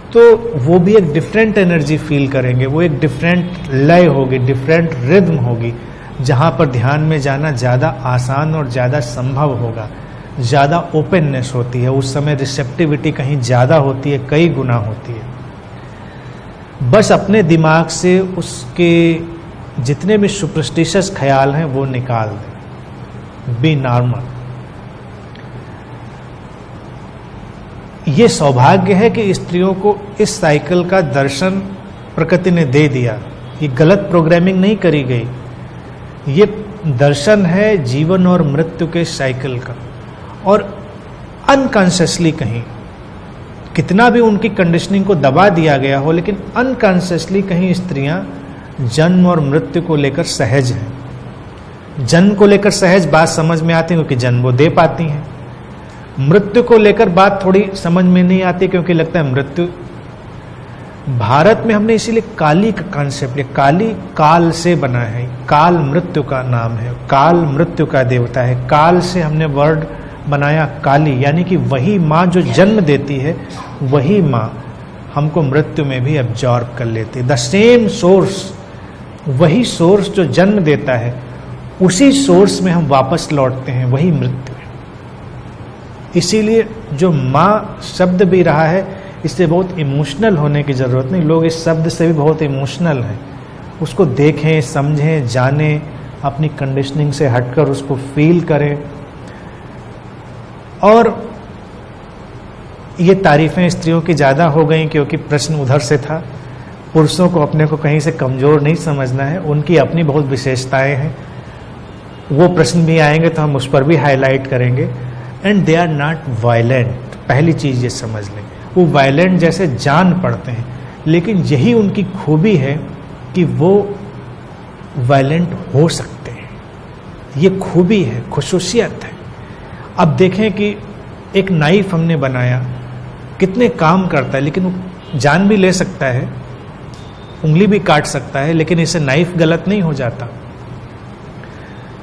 तो वो भी एक डिफरेंट एनर्जी फील करेंगे। वो एक डिफरेंट लय होगी, डिफरेंट रिद्म होगी, जहाँ पर ध्यान में जाना ज़्यादा आसान और ज़्यादा संभव होगा। ज़्यादा ओपननेस होती है उस समय, रिसेप्टिविटी कहीं ज़्यादा होती है, कई गुना होती है। बस अपने दिमाग से उसके जितने भी सुपरस्टिशियस ख्याल हैं वो निकाल दें। B normal. ये सौभाग्य है कि स्त्रियों को इस साइकिल का दर्शन प्रकृति ने दे दिया। ये गलत प्रोग्रामिंग नहीं करी गई, ये दर्शन है जीवन और मृत्यु के साइकिल का। और अनकॉन्शियसली कहीं कितना भी उनकी कंडीशनिंग को दबा दिया गया हो, लेकिन अनकॉन्शियसली कहीं स्त्रियां जन्म और मृत्यु को लेकर सहज हैं। जन्म को लेकर सहज बात समझ में आती है क्योंकि जन्म वो दे पाती हैं। मृत्यु को लेकर बात थोड़ी समझ में नहीं आती क्योंकि लगता है मृत्यु। भारत में हमने इसीलिए काली का कॉन्सेप्ट लिया। काली काल से बना है, काल मृत्यु का नाम है, काल मृत्यु का देवता है। काल से हमने वर्ड बनाया काली, यानी कि वही माँ जो जन्म देती है, वही माँ हमको मृत्यु में भी एब्जॉर्ब कर लेती है। द सेम सोर्स, वही सोर्स जो जन्म देता है, उसी सोर्स में हम वापस लौटते हैं, वही मृत्यु है। इसीलिए जो माँ शब्द भी रहा है, इससे बहुत इमोशनल होने की जरूरत नहीं। लोग इस शब्द से भी बहुत इमोशनल हैं। उसको देखें, समझें, जानें, अपनी कंडीशनिंग से हटकर उसको फील करें। और ये तारीफें स्त्रियों की ज़्यादा हो गई क्योंकि प्रश्न उधर से था। पुरुषों को अपने को कहीं से कमज़ोर नहीं समझना है, उनकी अपनी बहुत विशेषताएं हैं। वो प्रश्न भी आएंगे तो हम उस पर भी हाईलाइट करेंगे। And they are not violent, पहली चीज़ ये समझ लें। वो वायलेंट जैसे जान पड़ते हैं, लेकिन यही उनकी खूबी है कि वो वायलेंट हो सकते हैं। ये खूबी है, खुसूसियत है। अब देखें कि एक नाइफ हमने बनाया, कितने काम करता है, लेकिन वो जान भी ले सकता है, उंगली भी काट सकता है, लेकिन इससे नाइफ गलत नहीं हो जाता।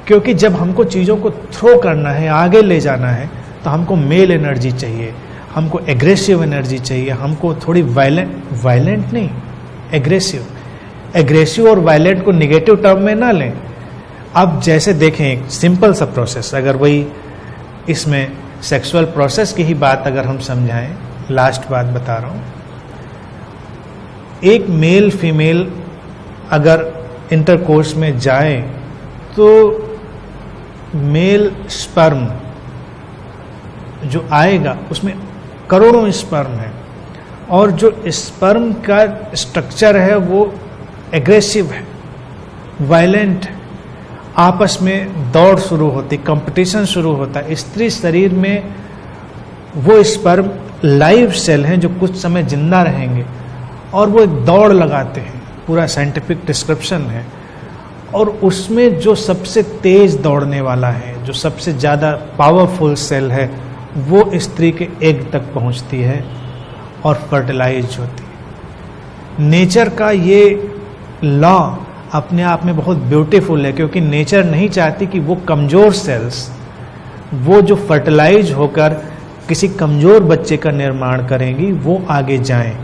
क्योंकि जब हमको चीज़ों को थ्रो करना है, आगे ले जाना है, तो हमको मेल एनर्जी चाहिए, हमको एग्रेसिव एनर्जी चाहिए, हमको थोड़ी वायलेंट नहीं, एग्रेसिव और वायलेंट को निगेटिव टर्म में ना लें। अब जैसे देखें एक सिंपल सा प्रोसेस, अगर वही इसमें सेक्सुअल प्रोसेस की ही बात अगर हम समझाएं, लास्ट बात बता रहा हूं। एक मेल फीमेल अगर इंटरकोर्स में जाए तो मेल स्पर्म जो आएगा उसमें करोड़ों स्पर्म है, और जो स्पर्म का स्ट्रक्चर है वो एग्रेसिव है, वायलेंट है। आपस में दौड़ शुरू होती, कंपटीशन शुरू होता है। स्त्री शरीर में वो स्पर्म लाइव सेल हैं जो कुछ समय जिंदा रहेंगे, और वो एक दौड़ लगाते हैं, पूरा साइंटिफिक डिस्क्रिप्शन है। और उसमें जो सबसे तेज दौड़ने वाला है, जो सबसे ज़्यादा पावरफुल सेल है, वो स्त्री के एग तक पहुंचती है और फर्टिलाइज होती है। नेचर का ये लॉ अपने आप में बहुत ब्यूटीफुल है, क्योंकि नेचर नहीं चाहती कि वो कमज़ोर सेल्स, वो जो फर्टिलाइज होकर किसी कमज़ोर बच्चे का निर्माण करेंगी, वो आगे जाएं।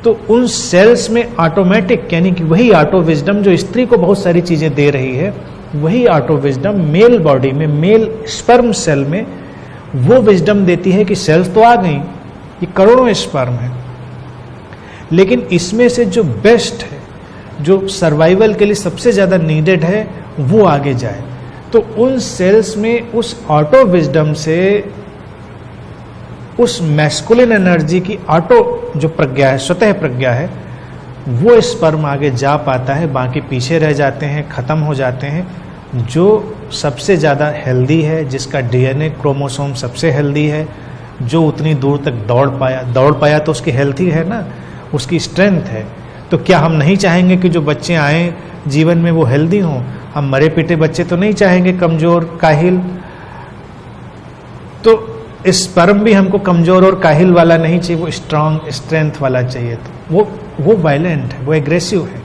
तो उन सेल्स में ऑटोमेटिक, यानी कि वही ऑटो विजडम जो स्त्री को बहुत सारी चीज़ें दे रही है, वही ऑटो विजडम मेल बॉडी में, मेल स्पर्म सेल में वो विजडम देती है कि सेल्स तो आ गई, ये करोड़ों स्पर्म है, लेकिन इसमें से जो बेस्ट है, जो सर्वाइवल के लिए सबसे ज़्यादा नीडेड है, वो आगे जाए। तो उन सेल्स में उस ऑटो विजडम से उस मैस्कुलिन एनर्जी की ऑटो जो प्रज्ञा है, स्वतः प्रज्ञा है, वो स्पर्म आगे जा पाता है, बाकी पीछे रह जाते हैं, ख़त्म हो जाते हैं। जो सबसे ज़्यादा हेल्दी है, जिसका डीएनए क्रोमोसोम सबसे हेल्दी है, जो उतनी दूर तक दौड़ पाया तो उसकी हेल्थ ही है ना, उसकी स्ट्रेंथ है। तो क्या हम नहीं चाहेंगे कि जो बच्चे आए जीवन में वो हेल्दी हों? हम मरे पिटे बच्चे तो नहीं चाहेंगे, कमजोर काहिल। तो स्पर्म भी हमको कमजोर और काहिल वाला नहीं चाहिए, वो स्ट्रांग स्ट्रेंथ वाला चाहिए। तो वो वायलेंट है, वो एग्रेसिव है,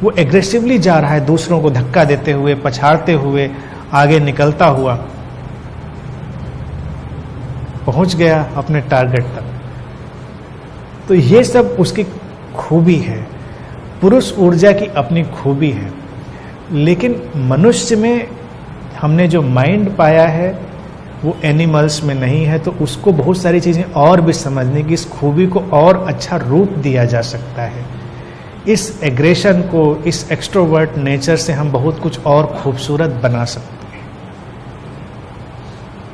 वो एग्रेसिवली जा रहा है, दूसरों को धक्का देते हुए, पछाड़ते हुए, आगे निकलता हुआ पहुंच गया अपने टारगेट तक। तो ये सब उसकी खूबी है, पुरुष ऊर्जा की अपनी खूबी है। लेकिन मनुष्य में हमने जो माइंड पाया है वो एनिमल्स में नहीं है, तो उसको बहुत सारी चीजें और भी समझने की, इस खूबी को और अच्छा रूप दिया जा सकता है। इस एग्रेशन को, इस एक्सट्रोवर्ट नेचर से हम बहुत कुछ और खूबसूरत बना सकते हैं।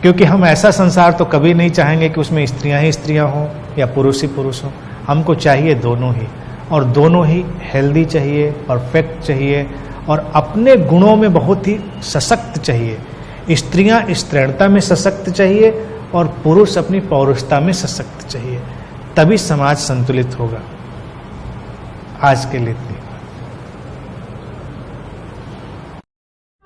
क्योंकि हम ऐसा संसार तो कभी नहीं चाहेंगे कि उसमें स्त्रियां ही स्त्रियां हों या पुरुष ही पुरुष हों। हमको चाहिए दोनों ही, और दोनों ही हेल्दी चाहिए, परफेक्ट चाहिए, और अपने गुणों में बहुत ही सशक्त चाहिए। स्त्रियां स्त्रीणता में सशक्त चाहिए और पुरुष अपनी पौरुषता में सशक्त चाहिए, तभी समाज संतुलित होगा। आज के लिए